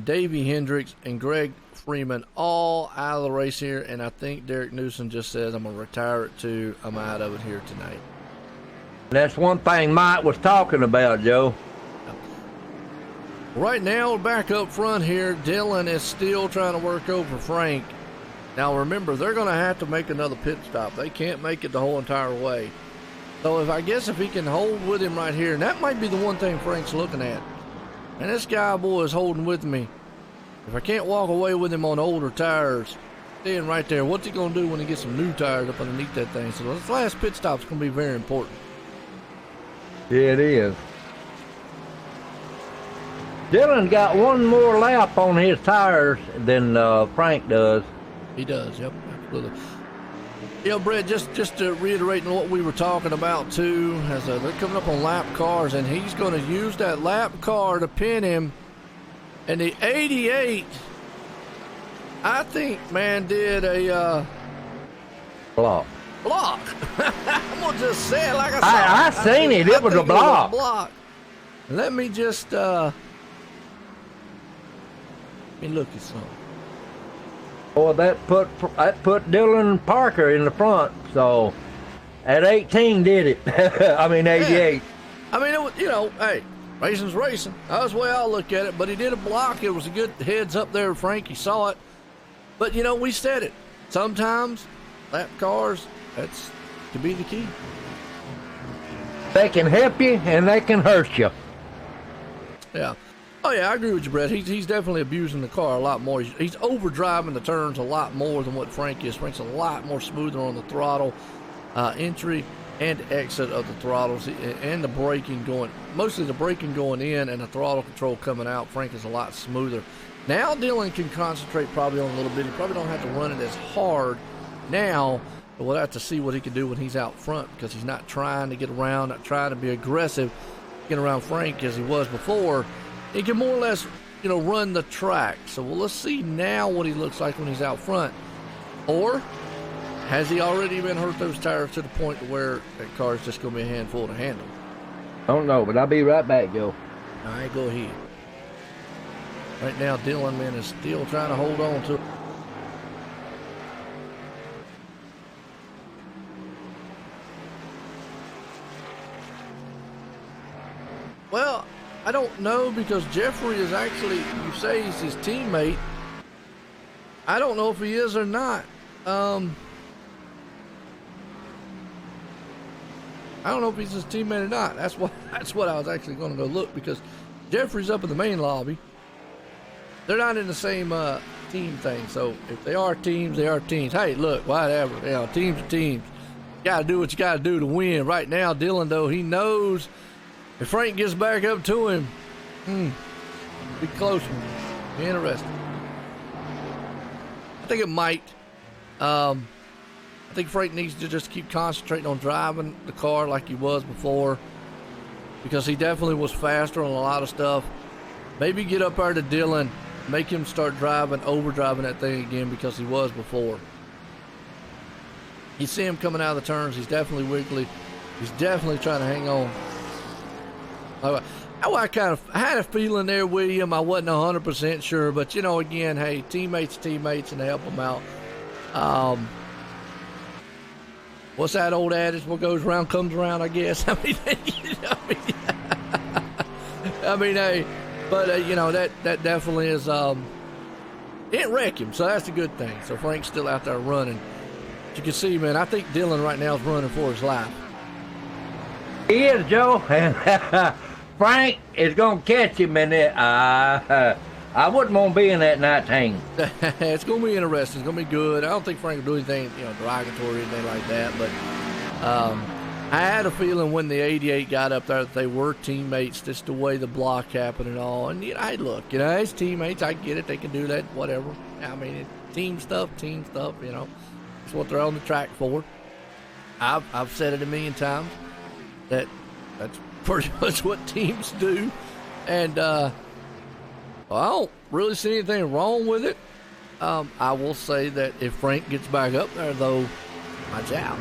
Davey Hendricks, and Greg Freeman all out of the race here. And I think Derek Newsom just says, I'm going to retire it too. I'm out of it here tonight. That's one thing Mike was talking about, Joe. Right now, back up front here, Dylan is still trying to work over Frank. Now remember, they're going to have to make another pit stop. They can't make it the whole entire way. So if he can hold with him right here, and that might be the one thing Frank's looking at. And this guy, boy, is holding with me. If I can't walk away with him on older tires, staying right there, what's he going to do when he gets some new tires up underneath that thing? So this last pit stop is going to be very important. Yeah, it is. Dylan got one more lap on his tires than Frank does. He does, yep, absolutely. Yeah, Brett, just to reiterate what we were talking about, too, as they're coming up on lap cars, and he's going to use that lap car to pin him. And the 88, I think, man, did a block. I'm going to just say it like I saw I seen it. It was a block. Let me just, let me look at something. Boy, that put Dylan Parker in the front. So, at 18 did it. I mean, 88. Yeah. I mean, it was, hey, racing's racing. That's the way I look at it. But he did a block. It was a good heads up there, Frank. He saw it. But, we said it. Sometimes lap cars, that's to be the key. They can help you and they can hurt you. Yeah. Oh, yeah, I agree with you, Brett. He's definitely abusing the car a lot more. He's overdriving the turns a lot more than what Frank is. Frank's a lot more smoother on the throttle, entry and exit of the throttles, and the braking going, mostly the braking going in and the throttle control coming out. Frank is a lot smoother. Now Dylan can concentrate probably on a little bit. He probably don't have to run it as hard now, but we'll have to see what he can do when he's out front, because he's not trying to get around, not trying to be aggressive, get around Frank as he was before. He can more or less, run the track. So let's see now what he looks like when he's out front. Or has he already been hurt those tires to the point to where that car is just going to be a handful to handle? I don't know, but I'll be right back, Joe. All right, go ahead. Right now, Dylan, man, is still trying to hold on to it. Well, I don't know because Jeffrey is actually, you say he's his teammate. I don't know if he is or not. I don't know if he's his teammate or not. That's what I was actually going to go look, because Jeffrey's up in the main lobby. They're not in the same team thing. So if they are teams, they are teams. Hey, look, whatever. You know, teams are teams. You got to do what you got to do to win. Right now, Dylan, though, he knows if Frank gets back up to him, be close. Be interesting. I think it might. I think Frank needs to just keep concentrating on driving the car like he was before, because he definitely was faster on a lot of stuff. Maybe get up there to Dylan, make him start overdriving that thing again, because he was before. You see him coming out of the turns. He's definitely wiggly. He's definitely trying to hang on. I had a feeling there, William. I wasn't 100% sure, but, you know, again, hey, teammates, and they help them out. What's that old adage? What goes around comes around, I guess. I mean, hey, but you know, that definitely is. It didn't wreck him, so that's a good thing. So Frank's still out there running. But you can see, man, I think Dylan right now is running for his life. He is, Joe. Frank is going to catch him in it. I wouldn't want to be in that 19. It's going to be interesting. It's going to be good. I don't think Frank will do anything, you know, derogatory or anything like that. But I had a feeling when the 88 got up there that they were teammates, just the way the block happened and all. And, you know, hey, look, you know, as teammates, I get it. They can do that, whatever. I mean, team stuff, you know. That's what they're on the track for. I've said it a million times that that's pretty much what teams do. And, well, I don't really see anything wrong with it. I will say that if Frank gets back up there, though, watch out.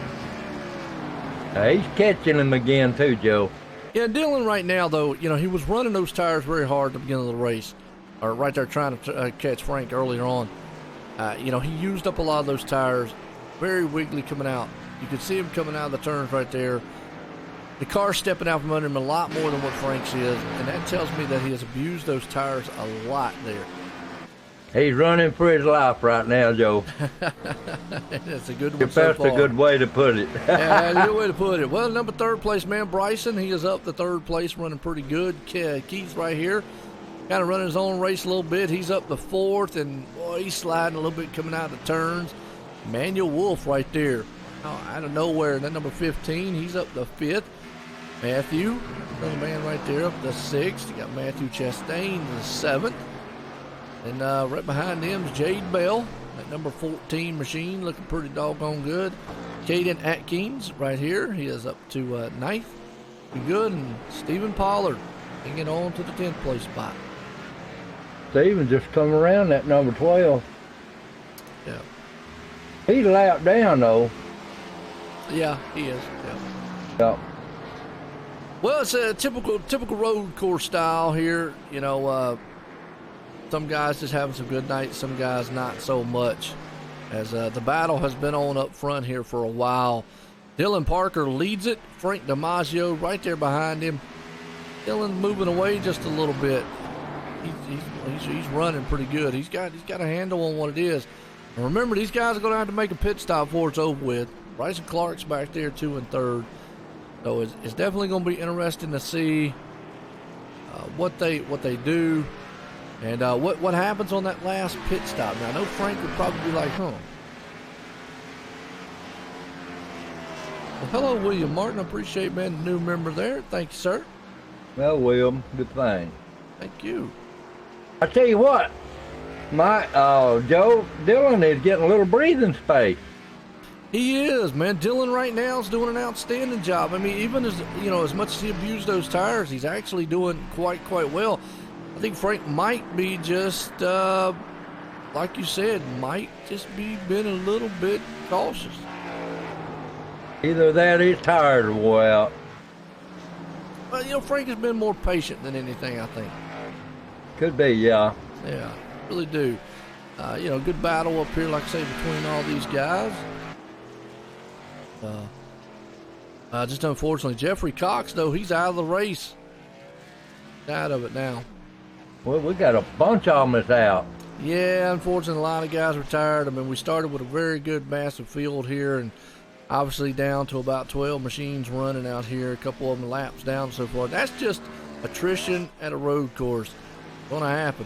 He's catching him again, too, Joe. Yeah, Dylan right now, though, you know, he was running those tires very hard at the beginning of the race, or right there trying to catch Frank earlier on. You know, he used up a lot of those tires, very wiggly coming out. You could see him coming out of the turns right there. The car's stepping out from under him a lot more than what Frank's is, and that tells me that he has abused those tires a lot there. He's running for his life right now, Joe. That's a good one so That's far. a good way to put it. Yeah, that's a good way to put it. Well, number third place, man, Bryson, he is up to third place, running pretty good. Keith right here, kind of running his own race a little bit. He's up to fourth, and boy, he's sliding a little bit coming out of the turns. Manuel Wolf right there, out of nowhere. And that number 15, he's up to fifth. Matthew, another man right there, up to sixth. You got Matthew Chastain, the seventh. And right behind them is Jade Bell, that number 14 machine, looking pretty doggone good. Caden Atkins right here, he is up to ninth. Pretty good. And Stephen Pollard hanging on to the 10th place spot. Stephen just come around that number 12. Yeah. He's a lap down, though. Yeah, he is. Yeah. Yeah. Well, it's a typical road course style here. You know, some guys just having some good nights, some guys not so much. As the battle has been on up front here for a while. Dylan Parker leads it. Frank DiMaggio right there behind him. Dylan moving away just a little bit. He's running pretty good. He's got a handle on what it is. And remember, these guys are going to have to make a pit stop before it's over with. Bryson Clark's back there 2 and 3rd. So it's definitely going to be interesting to see what they do and what happens on that last pit stop. Now, I know Frank would probably be like, Well, hello, William Martin. I appreciate being a new member there. Thank you, sir. Well, William, good thing. Thank you. I tell you what, my Joe, Dylan is getting a little breathing space. He is, man. Dylan right now is doing an outstanding job. I mean, even as much as he abused those tires, he's actually doing quite well. I think Frank might be just, like you said, might just be being a little bit cautious. Either that or his tires are wore out. But, Frank has been more patient than anything, I think. Could be, yeah. Yeah, really do. Good battle up here, like I say, between all these guys. Just unfortunately, Jeffrey Cox, though, he's out of the race. Out of it now. Well, we got a bunch of them that's out. Yeah, unfortunately, a lot of guys retired. I mean, we started with a very good, massive field here, and obviously down to about 12 machines running out here, a couple of them laps down and so forth. That's just attrition at a road course. Going to happen.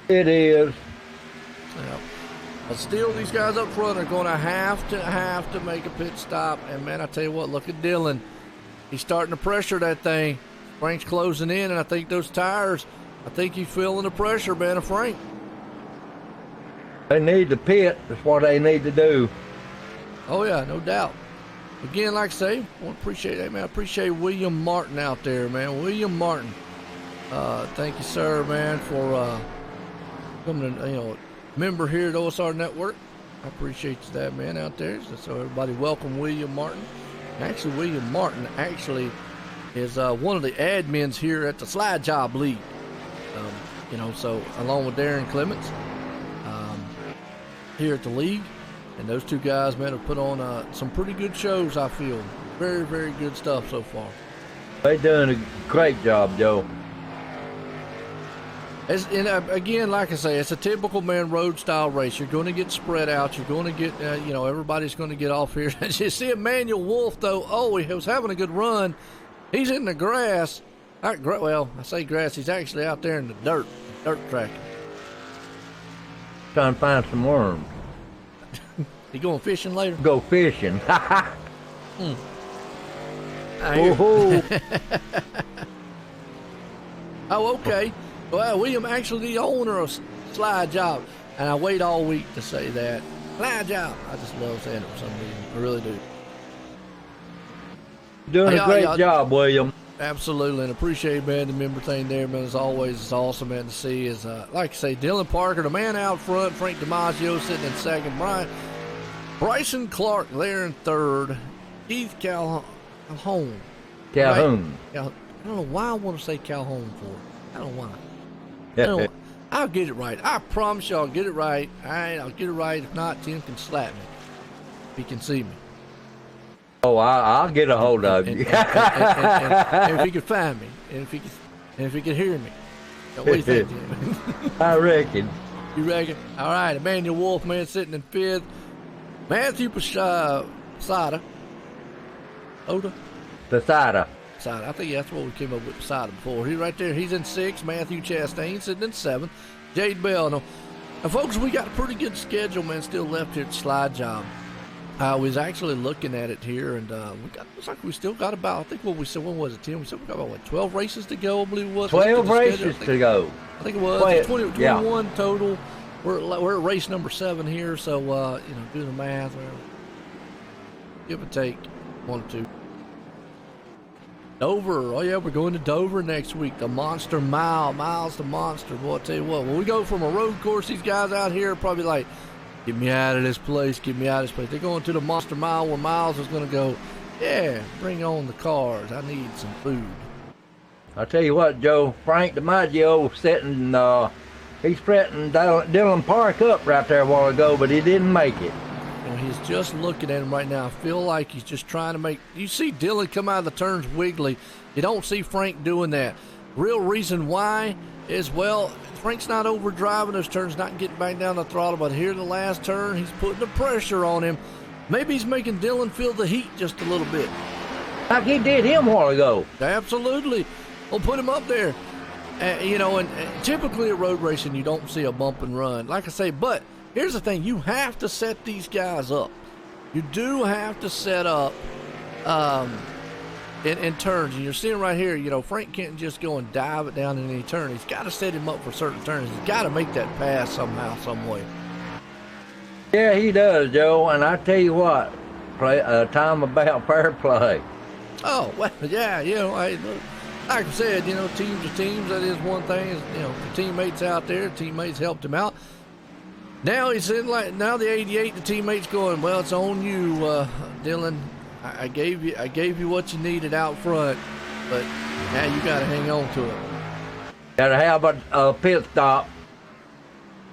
It is. Yeah. But still, these guys up front are going to have to make a pit stop. And, man, I tell you what, look at Dylan. He's starting to pressure that thing. Frank's closing in, and I think those tires, I think he's feeling the pressure, man, of Frank. They need the pit. That's what they need to do. Oh, yeah, no doubt. Again, like I say, I want to appreciate that, man. I appreciate William Martin out there, man. William Martin. Thank you, sir, man, for coming to, member here at Osrnetwork. I appreciate that, man, out there. So everybody welcome William Martin. Actually, William Martin is one of the admins here at the Slide Job League. So along with Darren Clements here at the league. And those two guys, man, have put on some pretty good shows, I feel. Very, very good stuff so far. They're doing a great job, Joe. Again, like I say, it's a typical, man, road style race. You're going to get spread out. You're going to get, everybody's going to get off here. You see Emmanuel Wolf, though. Oh, he was having a good run. He's in the grass. I say grass. He's actually out there in the dirt track. Trying to find some worms. You going fishing later? Go fishing. Oh, okay. Well, William, actually the owner of Slide Job, and I wait all week to say that. Slide Job. I just love saying it for some reason. I really do. Doing a great job, William. Absolutely, and appreciate, man, the member thing there, man. As always, it's awesome, man, to see. Is like I say, Dylan Parker, the man out front, Frank DiMaggio sitting in second, Bryson Clark there in third, Keith Calhoun. Calhoun. Right? I don't know why I want to say Calhoun for. I don't know why. I'll get it right. I promise you I'll get it right. All right, I'll get it right. If not, Tim can slap me if he can see me. Oh, I'll get a hold of you. And if he could find me, and if he could hear me. What do you think, Jim? I reckon. You reckon? All right, Emmanuel Wolf, man, sitting in fifth. Matthew Posada. Posada. I think that's what we came up with Posada before. He's right there. He's in sixth. Matthew Chastain sitting in seventh. Jade Bell. Now, folks, we got a pretty good schedule, man, still left here at Slide Job. I was actually looking at it here, and looks like we still got about, I think what we said, when was it, Tim? We said we got about, 12 races to go, I believe it was. 12 races to go. I think it was. 21 total. We're at race number 7 here, so, do the math. Give or take 1 or 2. Dover. Oh, yeah, we're going to Dover next week. The Monster Mile. Miles to Monster. Boy, I tell you what, when we go from a road course, these guys out here are probably like, get me out of this place, get me out of this place. They're going to the Monster Mile where Miles is going to go, yeah, bring on the cars. I need some food. I'll tell you what, Joe, Frank DiMaggio sitting, he's fretting Dylan Park up right there a while ago, but he didn't make it. And he's just looking at him right now. I feel like he's just trying to make, you see Dylan come out of the turns wiggly. You don't see Frank doing that. Real reason why is, well, Frank's not overdriving those turns, not getting back down the throttle, but here the last turn, he's putting the pressure on him. Maybe he's making Dylan feel the heat just a little bit. Like he did him a while ago. Absolutely. We'll put him up there. And typically at road racing, you don't see a bump and run. Like I say, but here's the thing. You have to set these guys up. You do have to set up in turns, and you're seeing right here, Frank can't just go and dive it down in any turn. He's got to set him up for certain turns. He's got to make that pass somehow, some way. Yeah, he does, Joe. And I tell you what, time about fair play. Oh, well, yeah, like I said, teams are teams. That is one thing. The teammates out there, teammates helped him out. Now he's in now the 88. The teammates going, well, it's on you, Dylan. I gave you what you needed out front, but now you got to hang on to it. Gotta have a pit stop.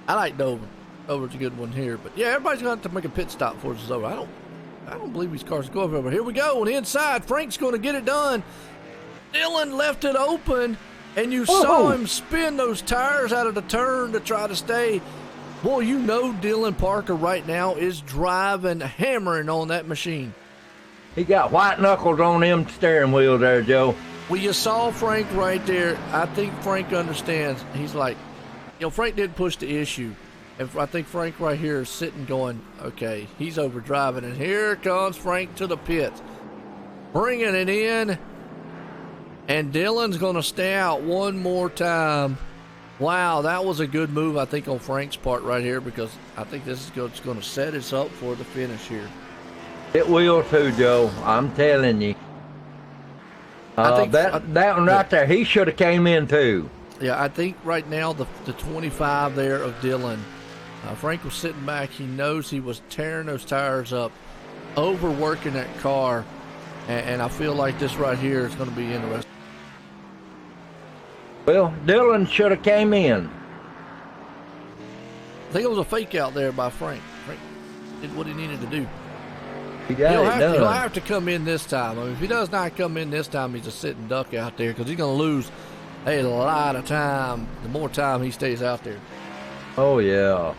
I like Dover. Dover's a good one here, but yeah, everybody's going to have to make a pit stop before it's over. I don't believe these cars go over. Here we go, on the inside. Frank's going to get it done. Dylan left it open, and you saw him spin those tires out of the turn to try to stay. Boy, you know Dylan Parker right now is driving, hammering on that machine. He got white knuckles on them steering wheels there, Joe. Well, you saw Frank right there. I think Frank understands. He's like, Frank didn't push the issue. And I think Frank right here is sitting going, okay, he's overdriving. And here comes Frank to the pits, bringing it in. And Dylan's going to stay out one more time. Wow, that was a good move, I think, on Frank's part right here, because I think this is going to set us up for the finish here. It will too, Joe. I'm telling you. I think that one right there, he should have came in too. Yeah, I think right now the 25 there of Dylan, Frank was sitting back. He knows he was tearing those tires up, overworking that car, and I feel like this right here is going to be interesting. Well, Dylan should have came in. I think it was a fake out there by Frank. Frank did what he needed to do. He got it done. He'll have to come in this time. I mean, if he does not come in this time, he's a sitting duck out there, because he's going to lose a lot of time the more time he stays out there. Oh, yeah.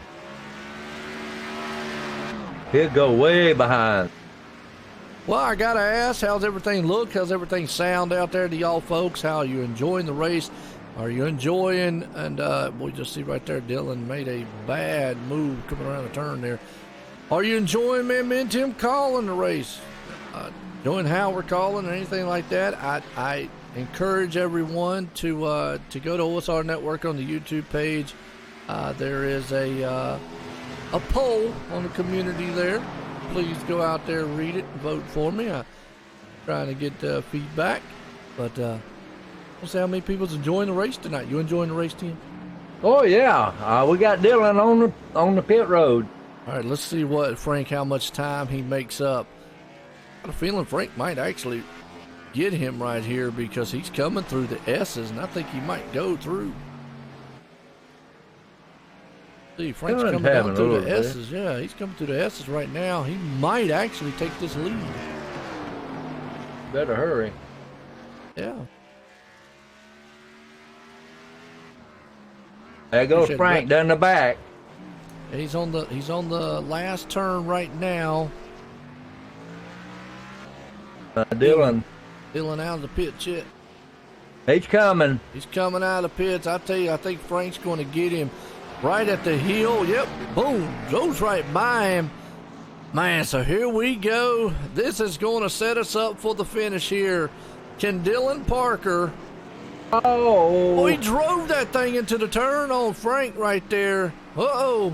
He'll go way behind. Well, I got to ask, how's everything look? How's everything sound out there to y'all folks? How are you enjoying the race? Are you enjoying? And we just see right there, Dylan made a bad move coming around the turn there. Are you enjoying, man, me and Tim calling the race? Enjoying how we're calling or anything like that? I encourage everyone to go to Osrnetwork on the YouTube page. There is a poll on the community there. Please go out there, read it, and vote for me. I'm trying to get feedback, but we'll see how many people's enjoying the race tonight. You enjoying the race, Tim? Oh yeah, we got Dylan on the pit road. All right, let's see how much time he makes up. I got a feeling Frank might actually get him right here, because he's coming through the S's, and I think he might go through. See, Frank's coming down through the S's. Yeah, he's coming through the S's right now. He might actually take this lead. Better hurry. Yeah. There goes Frank down the back. He's on the last turn right now. Dylan out of the pit, Chip. He's coming. He's coming out of the pits. I tell you, I think Frank's going to get him right at the heel. Yep, boom, goes right by him. Man, so here we go. This is going to set us up for the finish here. Can Dylan Parker... Oh, he drove that thing into the turn on Frank right there. Uh-oh.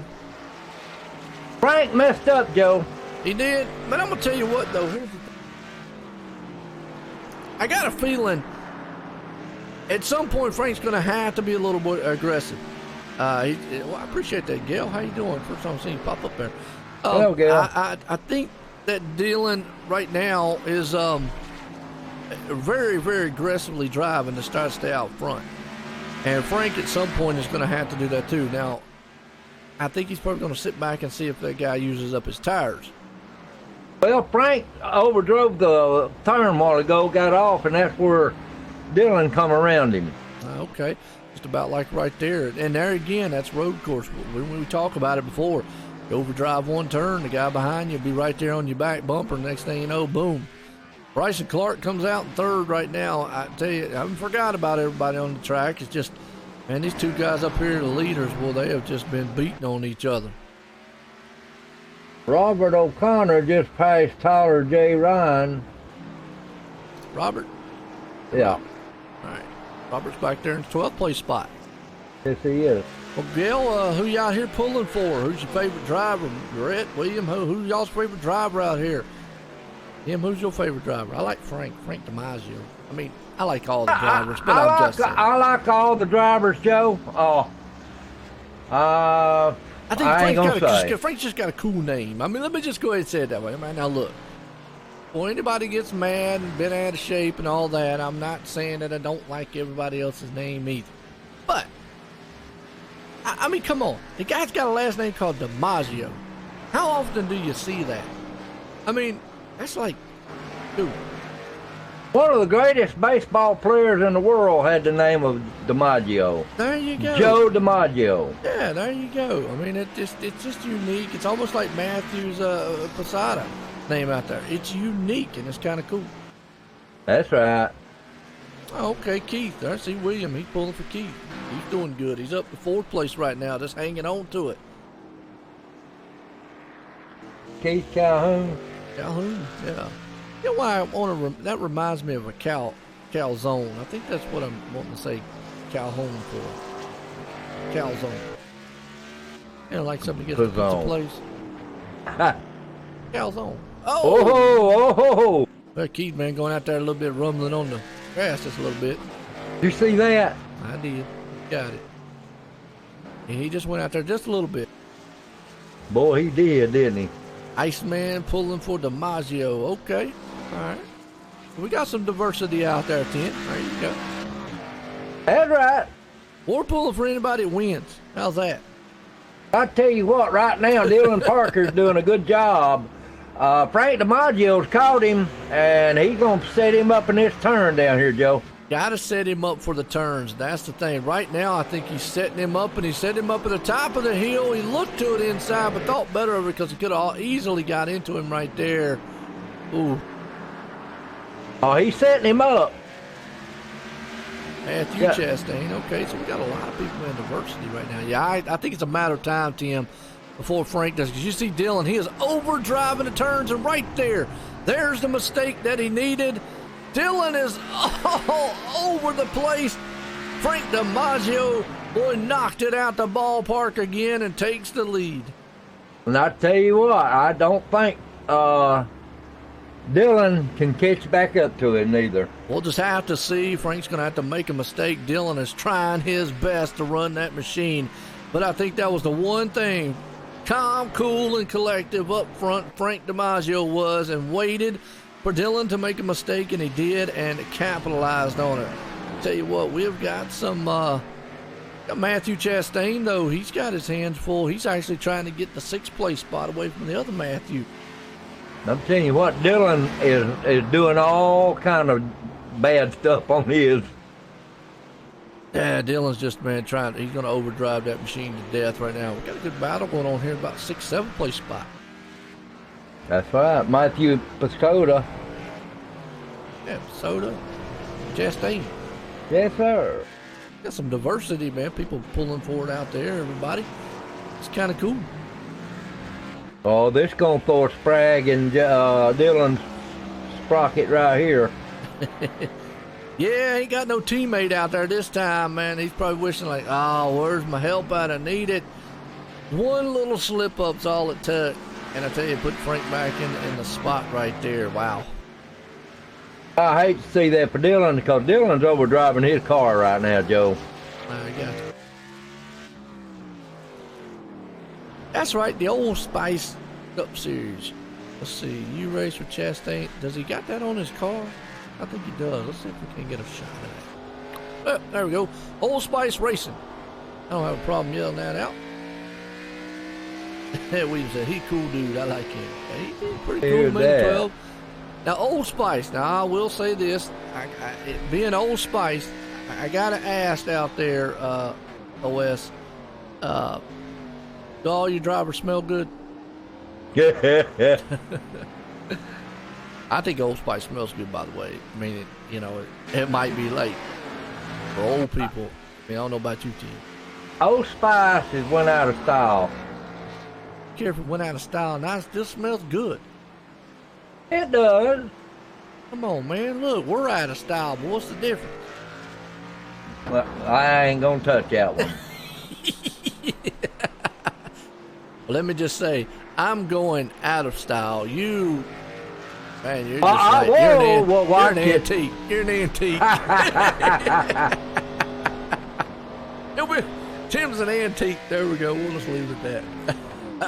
Frank messed up, Joe. He did. But I'm going to tell you what, though. I got a feeling at some point Frank's going to have to be a little bit aggressive. I appreciate that, Gail. How you doing? First time I've seen you pop up there. Hello, Gail. I think that Dylan right now is very, very aggressively driving to try to stay out front. And Frank at some point is going to have to do that too. Now, I think he's probably going to sit back and see if that guy uses up his tires. Well, Frank overdrove the turn a while ago, got off, and that's where Dylan come around him. Okay. Just about like right there. And there again, that's road course. When we talk about it before, you overdrive one turn, the guy behind you will be right there on your back bumper. Next thing you know, boom. Bryson Clark comes out in third right now. I tell you, I haven't forgot about everybody on the track. It's just, man, these two guys up here, the leaders, well, they have just been beating on each other. Robert O'Connor just passed Tyler J. Ryan. Robert? Yeah. All right. Robert's back there in the 12th place spot. Yes, he is. Well, Gail, who you out here pulling for? Who's your favorite driver? Brett, William, who's y'all's favorite driver out here? Tim, who's your favorite driver? I like Frank DiMaggio. I mean, I like all the drivers, but I'm just saying. I like all the drivers, Joe. I think Frank's just got a cool name. I mean, let me just go ahead and say it that way. I mean, now look, when anybody gets mad and been out of shape and all that, I'm not saying that I don't like everybody else's name either. But I mean, come on. The guy's got a last name called DiMaggio. How often do you see that? I mean, that's like, dude. One of the greatest baseball players in the world had the name of DiMaggio. There you go. Joe DiMaggio. Yeah, there you go. I mean, it's just unique. It's almost like Matthew's Posada name out there. It's unique, and it's kind of cool. That's right. Oh, okay, Keith. I see William. He's pulling for Keith. He's doing good. He's up to 4th place right now, just hanging on to it. Keith Calhoun. Calhoun, yeah. You know why I want to? That reminds me of a calzone. I think that's what I'm wanting to say, Calhoun for. Calzone. You know, like something gets to pizza place. Calzone. Oh! Well, Keith, man, going out there a little bit, rumbling on the grass just a little bit. You see that? I did. Got it. And he just went out there just a little bit. Boy, he did, didn't he? Iceman pulling for DiMaggio. Okay. All right. We got some diversity out there, Tim. There you go. That's right. Or pulling for anybody that wins. How's that? I tell you what, right now, Dylan Parker's doing a good job. Frank DiMaggio's caught him, and he's going to set him up in this turn down here, Joe. Got to set him up for the turns. That's the thing. Right now, I think he's setting him up, and he set him up at the top of the hill. He looked to it inside, but thought better of it because he could have easily got into him right there. Ooh. Oh, he's setting him up. Matthew Chastain. Okay, so we got a lot of people in diversity right now. Yeah, I think it's a matter of time, Tim, before Frank does. Because you see Dylan, he is overdriving the turns, and right there's the mistake that he needed. Dylan is all over the place. Frank DiMaggio, boy, knocked it out the ballpark again and takes the lead. And I tell you what, I don't think Dylan can catch back up to him neither. We'll just have to see. Frank's going to have to make a mistake. Dylan is trying his best to run that machine. But I think that was the one thing, calm, cool, and collective up front, Frank DiMaggio was, and waited for Dylan to make a mistake, and he did, and capitalized on it. Tell you what, we've got some got Matthew Chastain, though. He's got his hands full. He's actually trying to get the 6th place spot away from the other Matthew. I'm telling you what, Dylan is doing all kind of bad stuff on his. Yeah, Dylan's just, man, he's going to overdrive that machine to death right now. We got a good battle going on here, about 6th, 7th place spot. That's right, Matthew Pascoda. Yeah, Soda, Chastain. Yes, sir. Got some diversity, man. People pulling for it out there, everybody. It's kind of cool. Oh, this going to throw a sprag in Dylan's sprocket right here. Yeah, ain't got no teammate out there this time, man. He's probably wishing like, oh, where's my help at? I need it. One little slip-up's all it took. And I tell you, put Frank back in the spot right there. Wow. I hate to see that for Dylan because Dylan's overdriving his car right now, Joe. I got you. That's right, the Old Spice Cup Series. Let's see, you race with Chastain. Does he got that on his car? I think he does. Let's see if we can get a shot at it. Oh, there we go. Old Spice Racing. I don't have a problem yelling that out. William said, he cool dude. I like him. Yeah, he's pretty cool, man. 12. Now, Old Spice. Now, I will say this. Being Old Spice, I got to ask out there, OS, do all your drivers smell good? I think Old Spice smells good, by the way. I mean, it might be late for old people. I mean, I don't know about you, Tim. Old Spice has went out of style. I don't care if it went out of style. Now it still smells good. It does. Come on, man. Look, we're out of style, but what's the difference? Well, I ain't going to touch that one. Well, let me just say, I'm going out of style. Man, you're just you're an antique. You're an antique. Tim's an antique. There we go. We'll just leave it at that.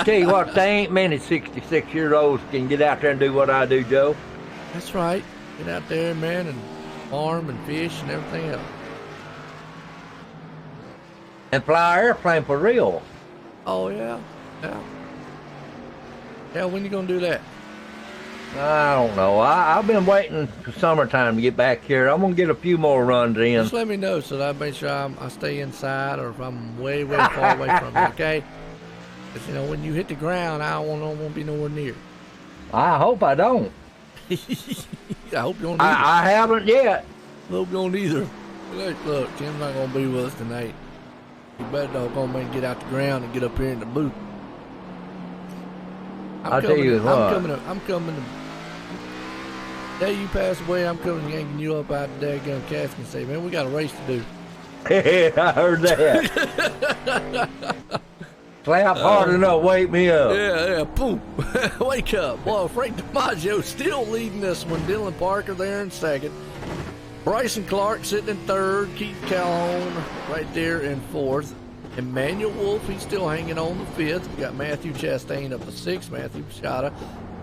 Tell you what, there ain't many 66-year-olds can get out there and do what I do, Joe. That's right. Get out there, man, and farm and fish and everything else. and fly an airplane for real. Oh, yeah. Yeah. Yeah, when you going to do that? I don't know. I've been waiting for summertime to get back here. I'm going to get a few more runs in. Just let me know so that I make sure I stay inside or if I'm way, way far away from you, okay? Because, you know, when you hit the ground, I won't be nowhere near. I hope I don't. I hope you don't either. I haven't yet. Hope you don't either. Look, Tim's not going to be with us tonight. You better doggone man get out the ground and get up here in the booth. I'll tell you what. I'm coming to. Day you pass away, I'm coming yanking you up out the daggone casket and say, man, we got a race to do. I heard that. Slap hard enough, wake me up. Yeah, boom. Wake up. Well, Frank DiMaggio still leading this one. Dylan Parker there in second. Bryson Clark sitting in third. Keith Calhoun right there in fourth. Emmanuel Wolf, he's still hanging on the fifth. We got Matthew Chastain up to sixth. Matthew Pichata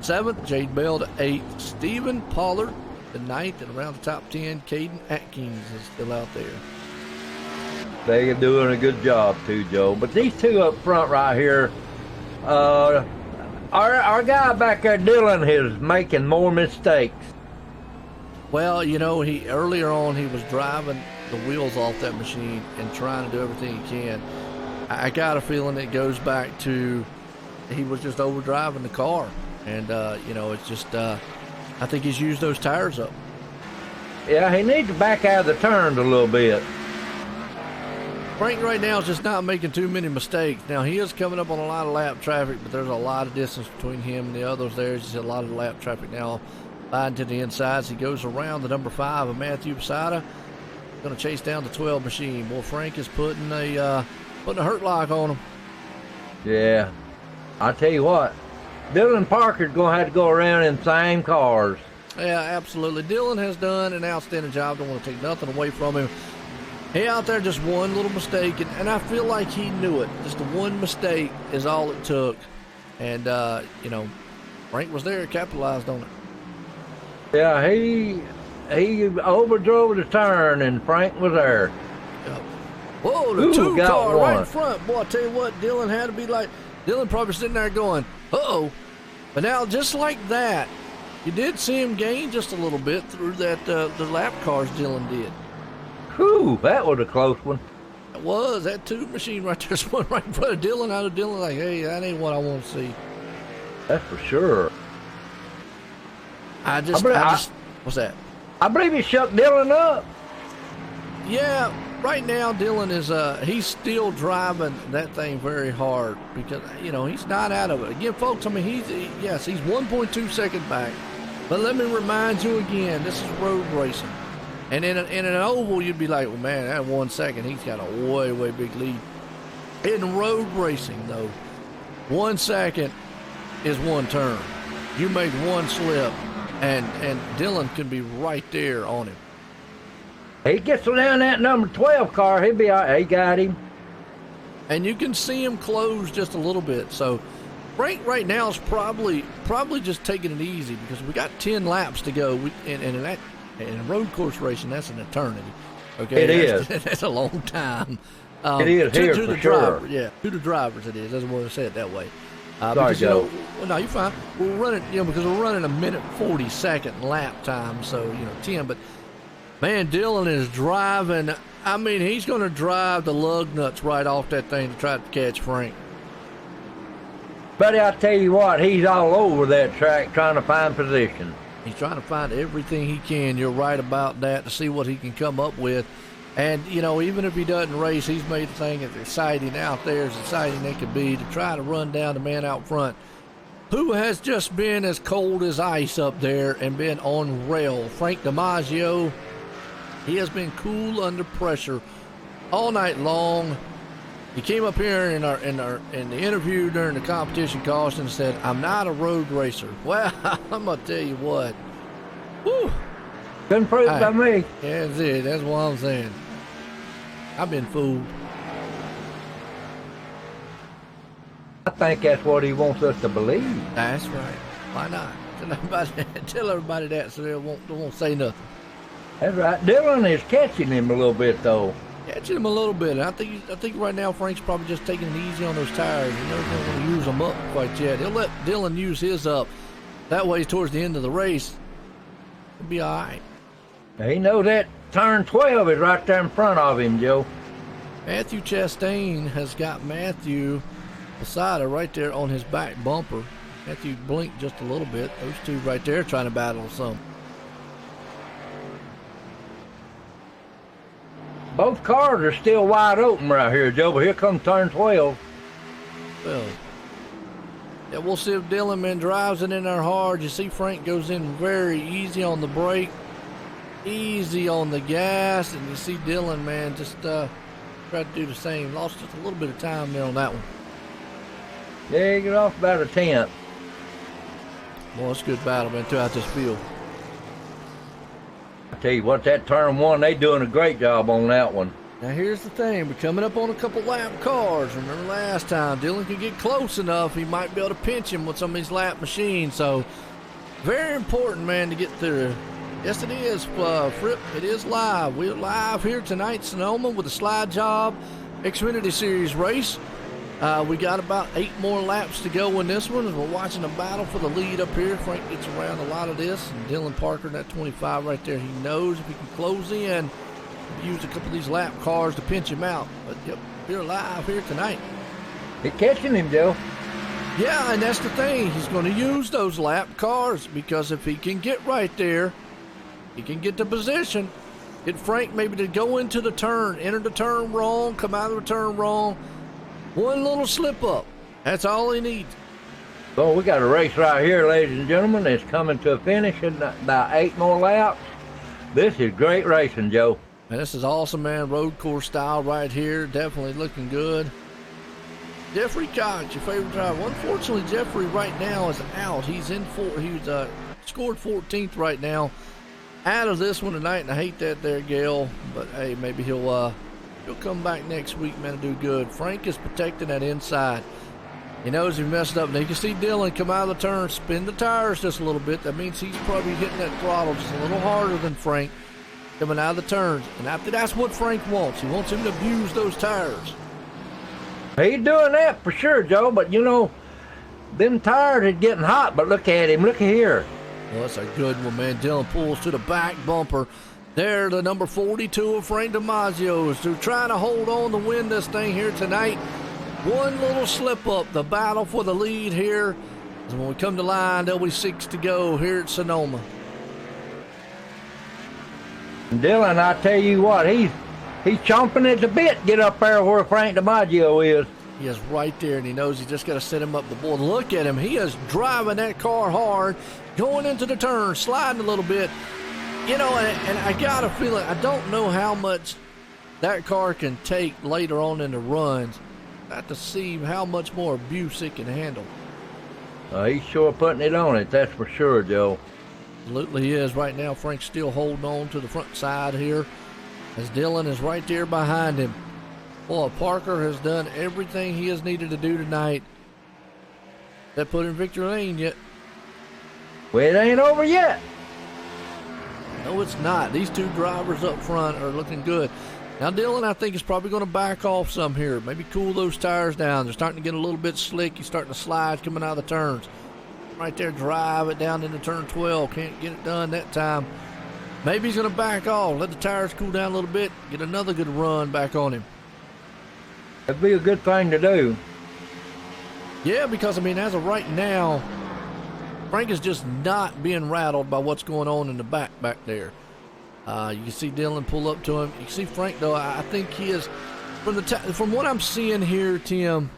seventh. Jade Bell to eighth. Stephen Pollard to ninth. And around the top 10, Caden Atkins is still out there. They're doing a good job too, Joe. But these two up front right here, our guy back there, Dylan, is making more mistakes. Well, you know, earlier on he was driving the wheels off that machine and trying to do everything he can. I got a feeling it goes back to he was just overdriving the car, and you know, it's just I think he's used those tires up. Yeah, he needs to back out of the turns a little bit. Frank right now is just not making too many mistakes. Now, he is coming up on a lot of lap traffic, but there's a lot of distance between him and the others there. There's just a lot of lap traffic now lying to the insides. He goes around the number 5 of Matthew Posada. Going to chase down the 12 machine. Well, Frank is putting a hurt lock on him. Yeah. I'll tell you what, Dylan Parker's going to have to go around in the same cars. Yeah, absolutely. Dylan has done an outstanding job. Don't want to take nothing away from him. He out there, just one little mistake, and I feel like he knew it. Just the one mistake is all it took. And, you know, Frank was there, capitalized on it. Yeah, he overdrove the turn, and Frank was there. Yep. Whoa, the two car right in front. Boy, I tell you what, Dylan had to be like, Dylan probably sitting there going, uh-oh. But now, just like that, you did see him gain just a little bit through that the lap cars Dylan did. Whew, that was a close one. It was. That tube machine right there's one right in front of Dylan. Out of Dylan, like, hey, that ain't what I want to see. That's for sure. I just what's that? I believe he shook Dylan up. Yeah, right now Dylan is he's still driving that thing very hard because, you know, he's not out of it. Again, folks, I mean, he's 1.2 seconds back. But let me remind you again, this is road racing. And in an oval, you'd be like, well, man, that 1 second, he's got a way, way big lead. In road racing, though, 1 second is one turn. You make one slip, and Dylan can be right there on him. He gets down that number 12 car, he'll be all right. He got him. And you can see him close just a little bit. So Frank right now is probably just taking it easy because we got 10 laps to go. In road course racing, that's an eternity. Okay, it is. That's a long time. It is here for sure. Yeah, to the drivers it is. Doesn't want to say it that way. Sorry, because, Joe. Well, no, you're fine. We're running, because we're running a minute 40-second lap time, so 10. But man, Dylan is driving. I mean, he's going to drive the lug nuts right off that thing to try to catch Frank. Buddy, I tell you what, he's all over that track trying to find position. He's trying to find everything he can. You're right about that, to see what he can come up with. And, even if he doesn't race, he's made the thing as exciting out there, as exciting it could be, to try to run down the man out front, who has just been as cold as ice up there and been on rail. Frank DiMaggio, he has been cool under pressure all night long. He came up here in the interview during the competition caution and said, "I'm not a road racer." Well, I'm gonna tell you what. Woo! Couldn't prove it by me. Yeah, that's it. That's what I'm saying. I've been fooled. I think that's what he wants us to believe. That's right. Why not? Tell everybody that so they won't say nothing. That's right. Dylan is catching him a little bit, though. catching him a little bit. I think right now Frank's probably just taking it easy on those tires. He's not going to use them up quite yet. He'll let Dylan use his up. That way, towards the end of the race, he'll be all right. He knows that turn 12 is right there in front of him, Joe. Matthew Chastain has got Matthew Posada right there on his back bumper. Matthew blinked just a little bit. Those two right there trying to battle some. Both cars are still wide open right here, Joe, but here comes turn 12. Well, yeah, we'll see if Dylan, man, drives it in there hard. You see Frank goes in very easy on the brake, easy on the gas, and you see Dylan, man, just try to do the same. Lost just a little bit of time there on that one. Yeah, he got off about a 10th. Well, it's a good battle, man, throughout this field. I tell you what, that turn 1, they doing a great job on that one. Now, here's the thing. We're coming up on a couple lap cars. Remember last time, Dylan could get close enough. He might be able to pinch him with some of these lap machines. So, very important, man, to get through. Yes, it is, Fripp. It is live. We're live here tonight, Sonoma, with the Slide Jawb Xfinity Series race. We got about 8 more laps to go in this one. We're watching a battle for the lead up here. Frank gets around a lot of this. And Dylan Parker, that 25 right there, he knows if he can close in, use a couple of these lap cars to pinch him out. But, yep, we're live here tonight. He's catching him, Joe. Yeah, and that's the thing. He's going to use those lap cars because if he can get right there, he can get the position. Get Frank maybe to go into the turn, enter the turn wrong, come out of the turn wrong. One little slip up. That's all he needs. So we got a race right here, ladies and gentlemen. It's coming to a finish in about 8 more laps. This is great racing, Joe. Man, this is awesome, man. Road course style right here. Definitely looking good. Jeffrey Cox, your favorite driver. Unfortunately, Jeffrey right now is out. He's in he's scored 14th right now. Out of this one tonight, and I hate that there, Gail. But hey, maybe he'll come back next week, man, and do good. Frank is protecting that inside. He knows he messed up. Now you can see Dylan come out of the turn, spin the tires just a little bit. That means he's probably hitting that throttle just a little harder than Frank coming out of the turns. And after that's what Frank wants. He wants him to abuse those tires. He's doing that for sure, Joe. But, you know, them tires are getting hot. But look at him. Look here. Well, that's a good one, man. Dylan pulls to the back bumper. There, the number 42 of Frank DiMaggio is trying to hold on to win this thing here tonight. One little slip up, the battle for the lead here. And when we come to line, there'll be 6 to go here at Sonoma. Dylan, I tell you what, he's chomping at the bit to get up there where Frank DiMaggio is. He is right there, and he knows he just got to set him up the board. Look at him. He is driving that car hard, going into the turn, sliding a little bit. You know, and I got a feeling, I don't know how much that car can take later on in the runs. I have to see how much more abuse it can handle. He's sure putting it on it, that's for sure, Joe. Absolutely he is. Right now, Frank's still holding on to the front side here as Dylan is right there behind him. Boy, Parker has done everything he has needed to do tonight. That put in victory lane yet? Well, it ain't over yet. No, it's not. These 2 drivers up front are looking good. Now, Dylan, I think, is probably going to back off some here. Maybe cool those tires down. They're starting to get a little bit slick. He's starting to slide coming out of the turns. Right there, drive it down into turn 12. Can't get it done that time. Maybe he's going to back off, let the tires cool down a little bit, get another good run back on him. That'd be a good thing to do. Yeah, because, I mean, as of right now, Frank is just not being rattled by what's going on in the back there. You can see Dylan pull up to him. You can see Frank, though, I think he is, from what I'm seeing here, Tim,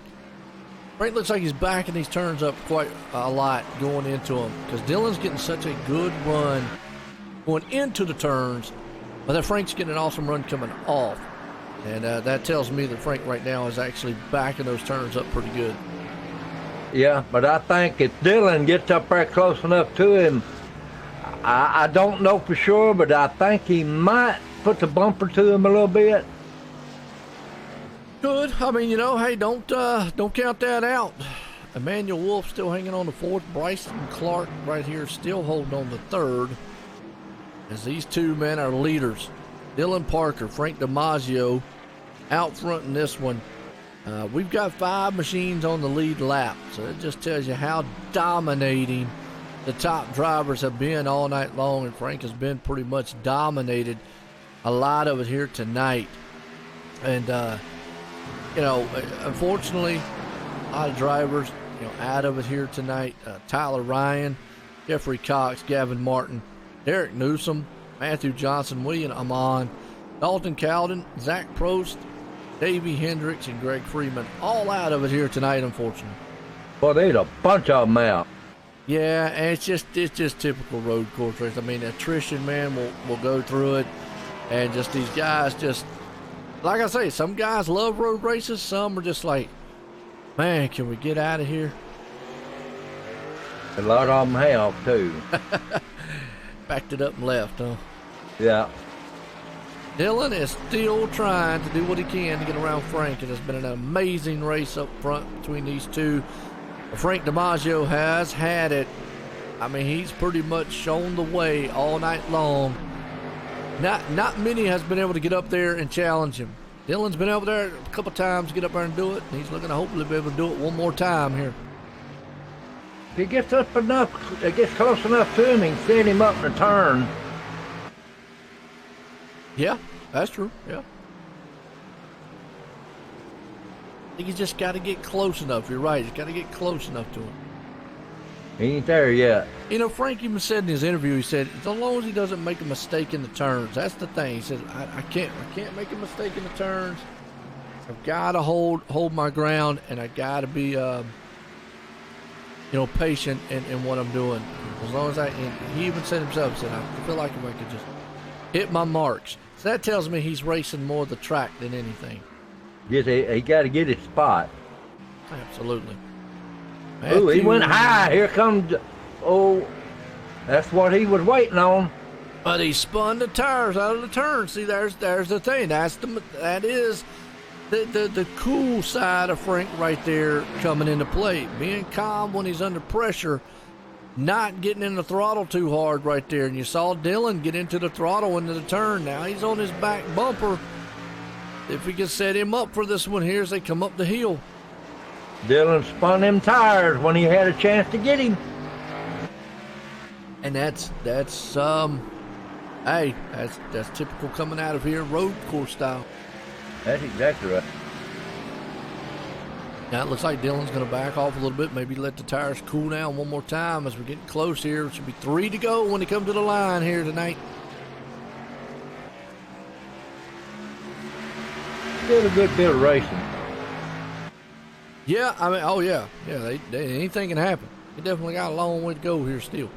Frank looks like he's backing these turns up quite a lot going into them because Dylan's getting such a good run going into the turns, but that Frank's getting an awesome run coming off. And that tells me that Frank right now is actually backing those turns up pretty good. Yeah, but I think if Dylan gets up there close enough to him, I don't know for sure, but I think he might put the bumper to him a little bit. Good. I mean, you know, hey, don't count that out. Emmanuel Wolf still hanging on to 4th. Bryson Clark right here still holding on to 3rd. As these 2 men are leaders. Dylan Parker, Frank DiMaggio out front in this one. We've got 5 machines on the lead lap, so it just tells you how dominating the top drivers have been all night long, and Frank has been pretty much dominated a lot of it here tonight. And, unfortunately, a lot of drivers, out of it here tonight. Tyler Ryan, Jeffrey Cox, Gavin Martin, Derek Newsom, Matthew Johnson, William Amon, Dalton Cowden, Zach Prost, Davey Hendricks, and Greg Freeman, all out of it here tonight, unfortunately. Well, there's a bunch of them out. Yeah, and it's just typical road course race. I mean, attrition, man, will go through it, and just these guys just, like I say, some guys love road races. Some are just like, man, can we get out of here? A lot of them have, too. Backed it up and left, huh? Yeah. Dylan is still trying to do what he can to get around Frank. It has been an amazing race up front between these two. Frank DiMaggio has had it. I mean, he's pretty much shown the way all night long. Not many has been able to get up there and challenge him. Dylan's been over there a couple times to get up there and do it, and he's looking to hopefully be able to do it one more time here. If he gets up enough, gets close enough to him, he can set him up in a turn. Yeah, that's true. Yeah. I think he's just got to get close enough. You're right. He's got to get close enough to him. He ain't there yet. Frank even said in his interview, he said, as long as he doesn't make a mistake in the turns, that's the thing. He said, I can't make a mistake in the turns. I've got to hold my ground, and I got to be, patient in what I'm doing. As long as and he even said himself, he said, I feel like if I could just hit my marks. So that tells me he's racing more the track than anything. Yes, he got to get his spot. Absolutely. Oh, he went high. Here comes. Oh, that's what he was waiting on. But he spun the tires out of the turn. See, there's the thing. That is the cool side of Frank right there coming into play. Being calm when he's under pressure. Not getting in the throttle too hard right there. And you saw Dylan get into the throttle into the turn. Now he's on his back bumper. If we can set him up for this one here as they come up the hill. Dylan spun them tires when he had a chance to get him. And that's typical coming out of here, road course style. That's exactly right. Now it looks like Dylan's going to back off a little bit, maybe let the tires cool down one more time as we're getting close here. It should be 3 to go when they come to the line here tonight. Still a good bit of racing. Yeah, I mean, oh yeah, anything can happen. He definitely got a long way to go here still.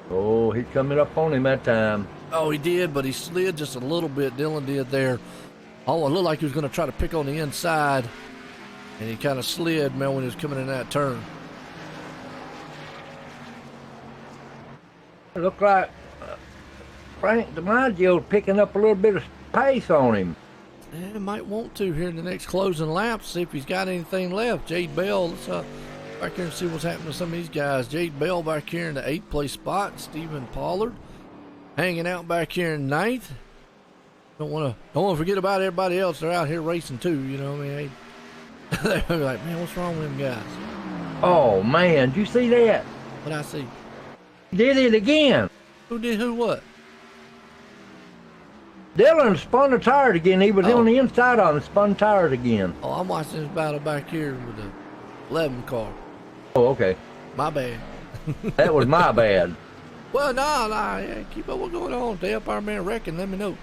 Oh, he's coming up on him that time. Oh, he did, but he slid just a little bit. Dylan did there. Oh, it looked like he was going to try to pick on the inside. And he kind of slid, man, when he was coming in that turn. It looked like Frank DiMaggio picking up a little bit of pace on him. Yeah, might want to here in the next closing laps, see if he's got anything left. Jade Bell, let's back here and see what's happening to some of these guys. Jade Bell back here in the 8th place spot. Stephen Pollard hanging out back here in 9th. Don't want to forget about everybody else. They're out here racing too, you know what I mean? They're like, man, what's wrong with them guys? Oh, man, did you see that? What'd I see? Did it again. Who did who what? Dylan spun the tires again. He was on the inside on the spun tires again. Oh, I'm watching this battle back here with the 11 car. Oh, okay. My bad. That was my bad. Well, yeah, keep up what's going on. Stay up our man wrecking, let me know.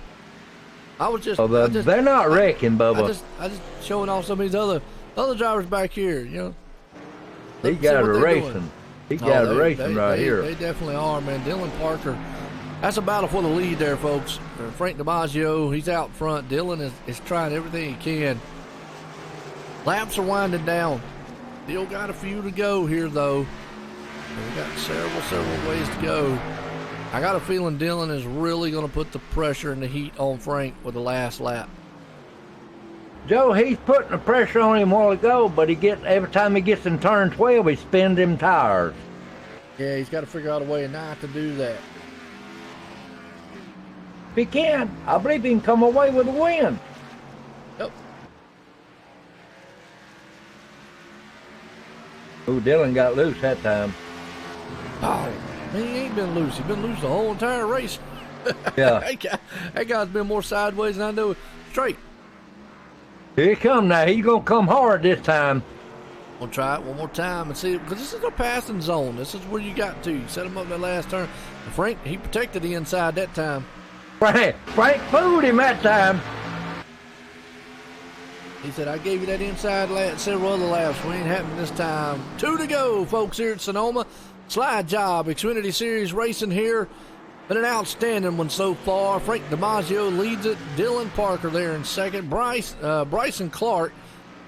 I was just... they're not wrecking, Bubba. I just showing off some of these other drivers back here, you know. He got a racing. He got a racing right here. They definitely are, man. Dylan Parker. That's a battle for the lead there, folks. Frank DiMaggio, he's out front. Dylan is trying everything he can. Laps are winding down. Still got a few to go here, though. We got several ways to go. I got a feeling Dylan is really going to put the pressure and the heat on Frank with the last lap. Joe, he's putting the pressure on him a while ago, but every time he gets in turn 12, he spins them tires. Yeah, he's got to figure out a way not to do that. If he can, I believe he can come away with a win. Yep. Ooh, Dylan got loose that time. Oh, he ain't been loose. He's been loose the whole entire race. Yeah. that guy's been more sideways than I know. Straight. Here he come now. He's going to come hard this time. We'll try it one more time and see, because this is a passing zone. This is where you got to. You set him up in that last turn. And Frank, he protected the inside that time. Frank fooled him that time. He said, I gave you that inside lap, several other laps. We ain't happening this time. 2 to go, folks, here at Sonoma. Slide Jawb Xfinity Series racing here. Been an outstanding one so far. Frank DiMaggio leads it. Dylan Parker there in second. Bryson Clark,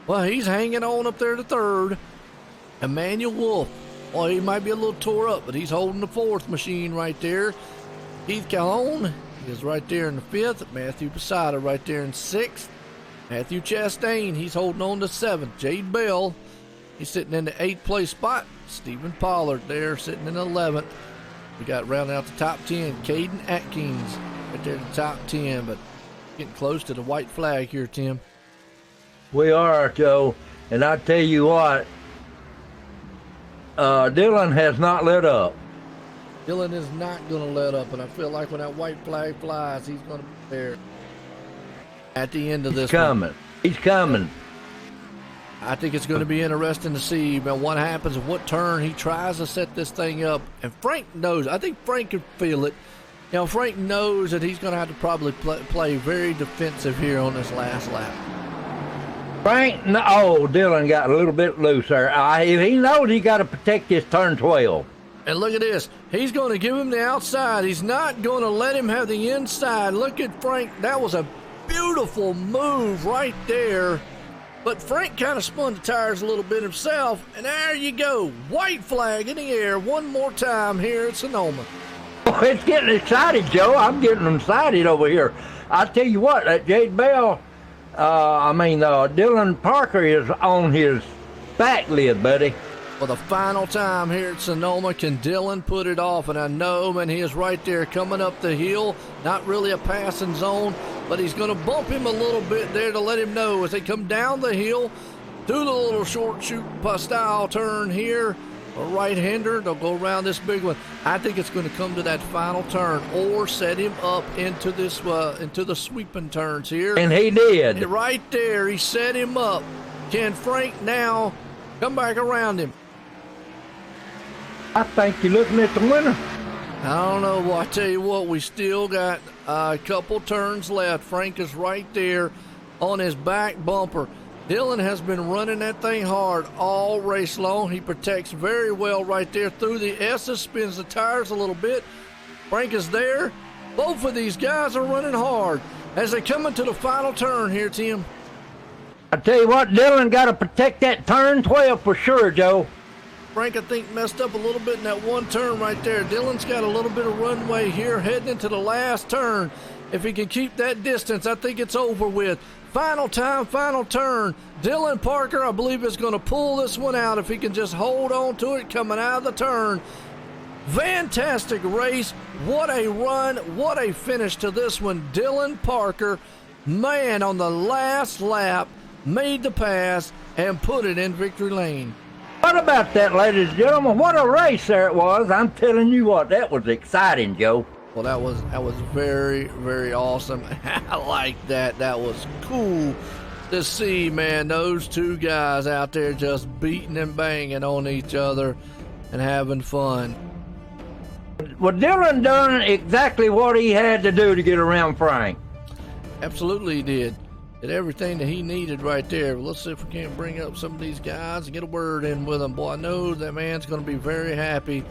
well, he's hanging on up there to third. Emmanuel Wolf, well, he might be a little tore up, but he's holding the fourth machine right there. Keith Calhoun is right there in the fifth. Matthew Posada right there in sixth. Matthew Chastain, he's holding on to seventh. Jade Bell, he's sitting in the 8th place spot. Stephen Pollard there sitting in 11th. We got rounding out the top 10. Caden Atkins right there in the top 10, but getting close to the white flag here, Tim. We are, Joe. And I tell you what, Dylan has not let up. Dylan is not going to let up, and I feel like when that white flag flies, he's going to be there at the end of this. He's coming. I think it's going to be interesting to see what happens and what turn he tries to set this thing up. And Frank knows. I think Frank can feel it. You know, Frank knows that he's going to have to probably play very defensive here on this last lap. Dylan got a little bit loose there. He knows he got to protect his turn 12. And look at this. He's going to give him the outside. He's not going to let him have the inside. Look at Frank. That was a beautiful move right there. But Frank kind of spun the tires a little bit himself. And there you go. White flag in the air one more time here at Sonoma. Oh, it's getting excited, Joe. I'm getting excited over here. I tell you what, that Jade Bell, Dylan Parker is on his back lid, buddy. For the final time here at Sonoma, can Dylan put it off? And I know, man, he is right there coming up the hill. Not really a passing zone, but he's going to bump him a little bit there to let him know as they come down the hill, do the little short shoot style turn here. A right-hander, they'll go around this big one. I think it's going to come to that final turn or set him up into this into the sweeping turns here. And he did. And right there, he set him up. Can Frank now come back around him? I think you're looking at the winner. I don't know. Well, I tell you what, we still got a couple turns left. Frank is right there on his back bumper. Dylan has been running that thing hard all race long. He protects very well right there through the S's, spins the tires a little bit. Frank is there. Both of these guys are running hard as they come into the final turn here, Tim. I tell you what, Dylan got to protect that turn 12 for sure, Joe. Frank, I think, messed up a little bit in that one turn right there. Dylan's got a little bit of runway here heading into the last turn. If he can keep that distance, I think it's over with. Final time, final turn. Dylan Parker, I believe, is going to pull this one out if he can just hold on to it coming out of the turn. Fantastic race. What a run. What a finish to this one. Dylan Parker, man, on the last lap, made the pass and put it in victory lane. What about that, ladies and gentlemen? What a race there it was. I'm telling you what, that was exciting, Joe. Well, that was very, very awesome. I like that. That was cool to see, man. Those two guys out there just beating and banging on each other and having fun. Well, Dylan done exactly what he had to do to get around Frank. Absolutely he did. Did everything that he needed right there. Let's see if we can't bring up some of these guys and get a word in with them. Boy, I know that man's going to be very happy.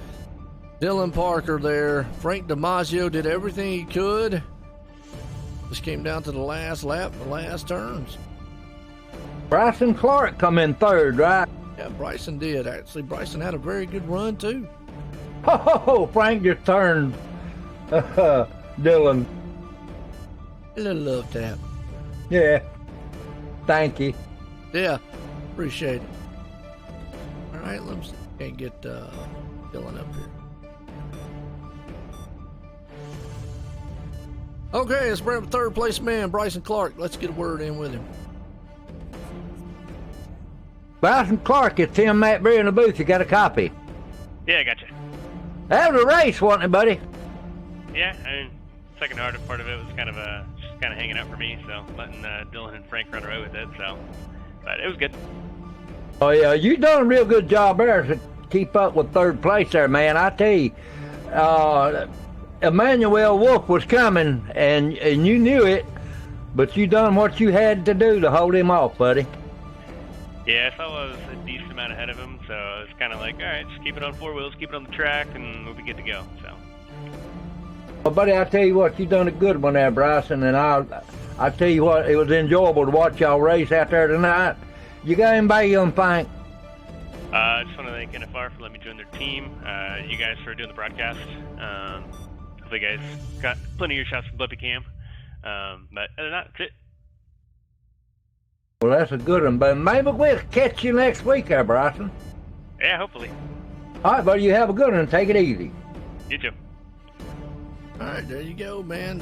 Dylan Parker there. Frank DiMaggio did everything he could. Just came down to the last lap, the last turns. Bryson Clark come in third, right? Yeah, Bryson did. Actually, Bryson had a very good run, too. Oh, Frank just turned Dylan. A little love tap. Yeah. Thank you. Yeah, appreciate it. All right, let me see. Can't get Dylan up here. Okay, let's bring up third place man, Bryson Clark. Let's get a word in with him. Bryson Clark, it's Tim Matt Brewer in the booth. You got a copy? Yeah, I gotcha. That was a race, wasn't it, buddy? Yeah, I mean, second hard part of it was kind of just kind of hanging out for me, so letting Dylan and Frank run away with it. So, but it was good. Oh yeah, you done a real good job there to keep up with third place there, man. I tell you, Emmanuel Wolf was coming, and you knew it, but you done what you had to do to hold him off, buddy. Yeah, I felt I was a decent amount ahead of him, so I was kind of like, all right, just keep it on four wheels, keep it on the track, and we'll be good to go. So. Well, buddy, I tell you what, you done a good one there, Bryson, and I tell you what, it was enjoyable to watch y'all race out there tonight. You got anybody you think? I just want to thank NFR for letting me join their team. You guys for doing the broadcast. Hopefully, you guys got plenty of your shots from Blippy Cam. But other than that, that's it. Well, that's a good one, but maybe we'll catch you next week there, Bryson. Yeah, hopefully. All right, buddy, you have a good one and take it easy. You too. All right, there you go, man.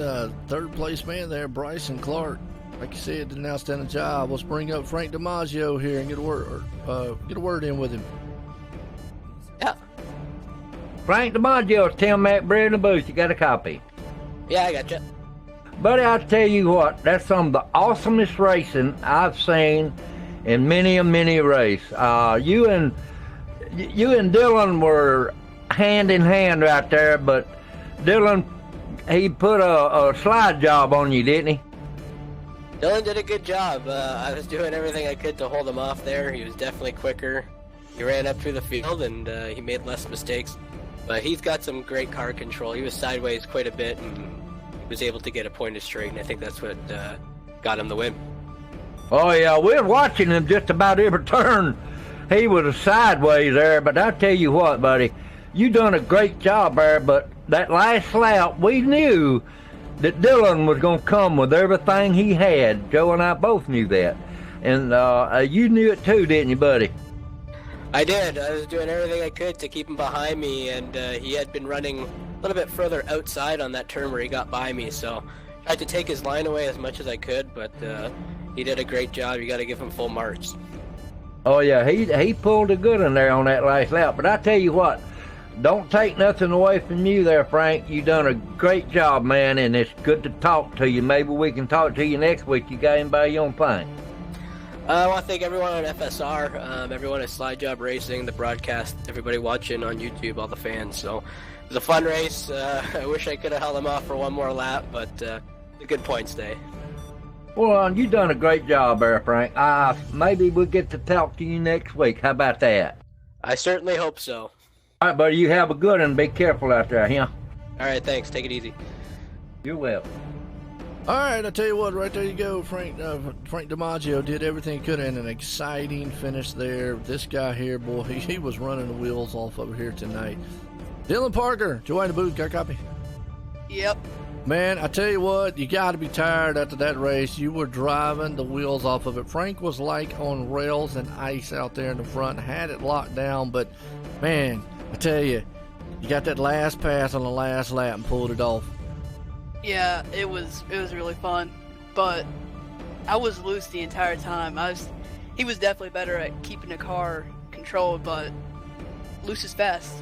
Third place man there, Bryson Clark. Like you said, did an outstanding job. Let's bring up Frank DiMaggio here and get a word in with him. Yeah. Frank DiMaggio, Tim Matt Brewer in the booth. You got a copy? Yeah, I gotcha. Buddy, I tell you what, that's some of the awesomest racing I've seen in many a race. You and Dylan were hand in hand right there, but Dylan, he put a slide job on you, didn't he? Dylan did a good job. I was doing everything I could to hold him off there. He was definitely quicker. He ran up through the field, and he made less mistakes. But he's got some great car control. He was sideways quite a bit, and he was able to get a pointed straight, and I think that's what got him the win. Oh, yeah, we were watching him just about every turn. He was sideways there, but I tell you what, buddy, you done a great job there, but that last lap, we knew that Dylan was going to come with everything he had. Joe and I both knew that. And you knew it too, didn't you, buddy? I did. I was doing everything I could to keep him behind me, and he had been running a little bit further outside on that turn where he got by me, so I tried to take his line away as much as I could, but he did a great job. You got to give him full marks. Oh, yeah, he pulled a good one there on that last lap. But I tell you what, don't take nothing away from you there, Frank. You done a great job, man, and it's good to talk to you. Maybe we can talk to you next week. You got anybody you want to find? I want to thank everyone on FSR, everyone at Jawb Iracing, the broadcast, everybody watching on YouTube, all the fans. So it was a fun race. I wish I could have held them off for one more lap, but a good points day. Well, you done a great job there, Frank. Maybe we'll get to talk to you next week. How about that? I certainly hope so. All right, buddy, you have a good one. Be careful out there, yeah? All right, thanks. Take it easy. You're welcome. All right, I tell you what, right there you go. Frank DiMaggio did everything he could, and an exciting finish there. This guy here, boy, he was running the wheels off over here tonight. Dylan Parker, Joy in the booth, got a copy? Yep. Man, I tell you what, you got to be tired after that race. You were driving the wheels off of it. Frank was like on rails and ice out there in the front, had it locked down, but man, I tell you, you got that last pass on the last lap and pulled it off. Yeah, it was really fun, but I was loose the entire time. He was definitely better at keeping the car controlled, but loose is fast.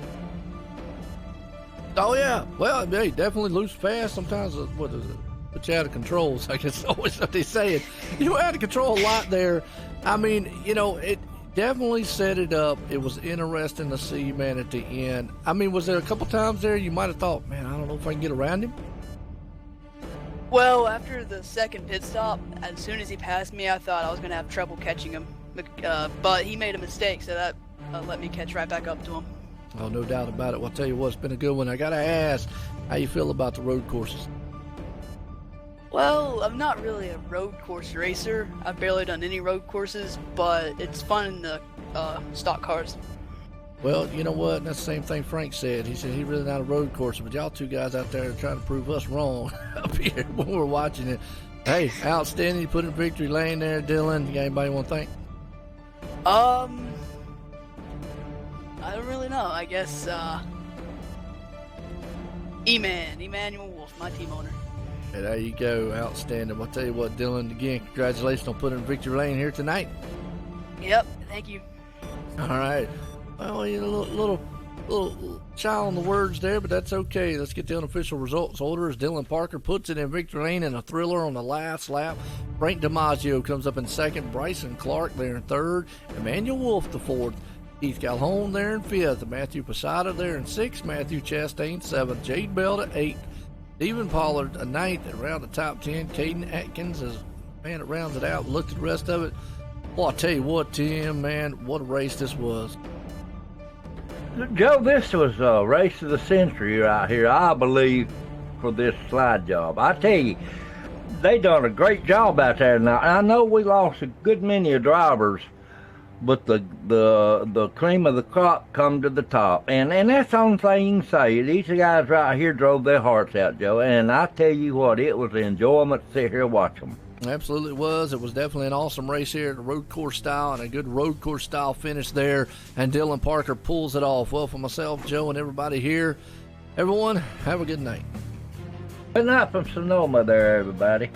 Oh yeah, well, hey, definitely loose fast. Sometimes what is it? Put you out of control. So it's always what they say. You were out of control a lot there. I mean, it definitely set it up. It was interesting to see, man, at the end. I mean, was there a couple times there you might have thought, man, I don't know if I can get around him? Well, after the second pit stop, as soon as he passed me, I thought I was going to have trouble catching him. But he made a mistake, so that let me catch right back up to him. Oh, no doubt about it. Well, I'll tell you what, it's been a good one. I got to ask, how you feel about the road courses? Well, I'm not really a road course racer. I've barely done any road courses, but it's fun in the stock cars. Well, you know what? That's the same thing Frank said. He said he really not a road courser, but y'all two guys out there are trying to prove us wrong up here when we're watching it. Hey, outstanding. You put in victory lane there, Dylan. You got anybody want to thank? I don't really know. I guess Emmanuel Wolf, my team owner. Hey, there you go. Outstanding. I'll tell you what, Dylan, again, congratulations on putting in victory lane here tonight. Yep. Thank you. All right. Well, you know, little shy on the words there, but that's okay. Let's get the unofficial results order as Dylan Parker puts it in victory lane in a thriller on the last lap. Frank DiMaggio comes up in second. Bryson Clark there in third. Emmanuel Wolf the fourth. Keith Calhoun there in fifth. Matthew Posada there in sixth. Matthew Chastain seventh. Jade Bell to eighth. Stephen Pollard a ninth. Around the top 10. Caden Atkins is man that rounds it out. Looked at the rest of it. Well, I tell you what, Tim, man, what a race this was. Joe, this was a race of the century right here, I believe, for this slide job. I tell you, they done a great job out there. Now, I know we lost a good many of drivers, but the cream of the crop come to the top. And that's the only thing you can say. These guys right here drove their hearts out, Joe. And I tell you what, it was an enjoyment to sit here and watch them. Absolutely was. It was definitely an awesome race here, the road course style, and a good road course style finish there. And Dylan Parker pulls it off. Well, for myself, Joe, and everybody here, everyone, have a good night. Good night from Sonoma there, everybody.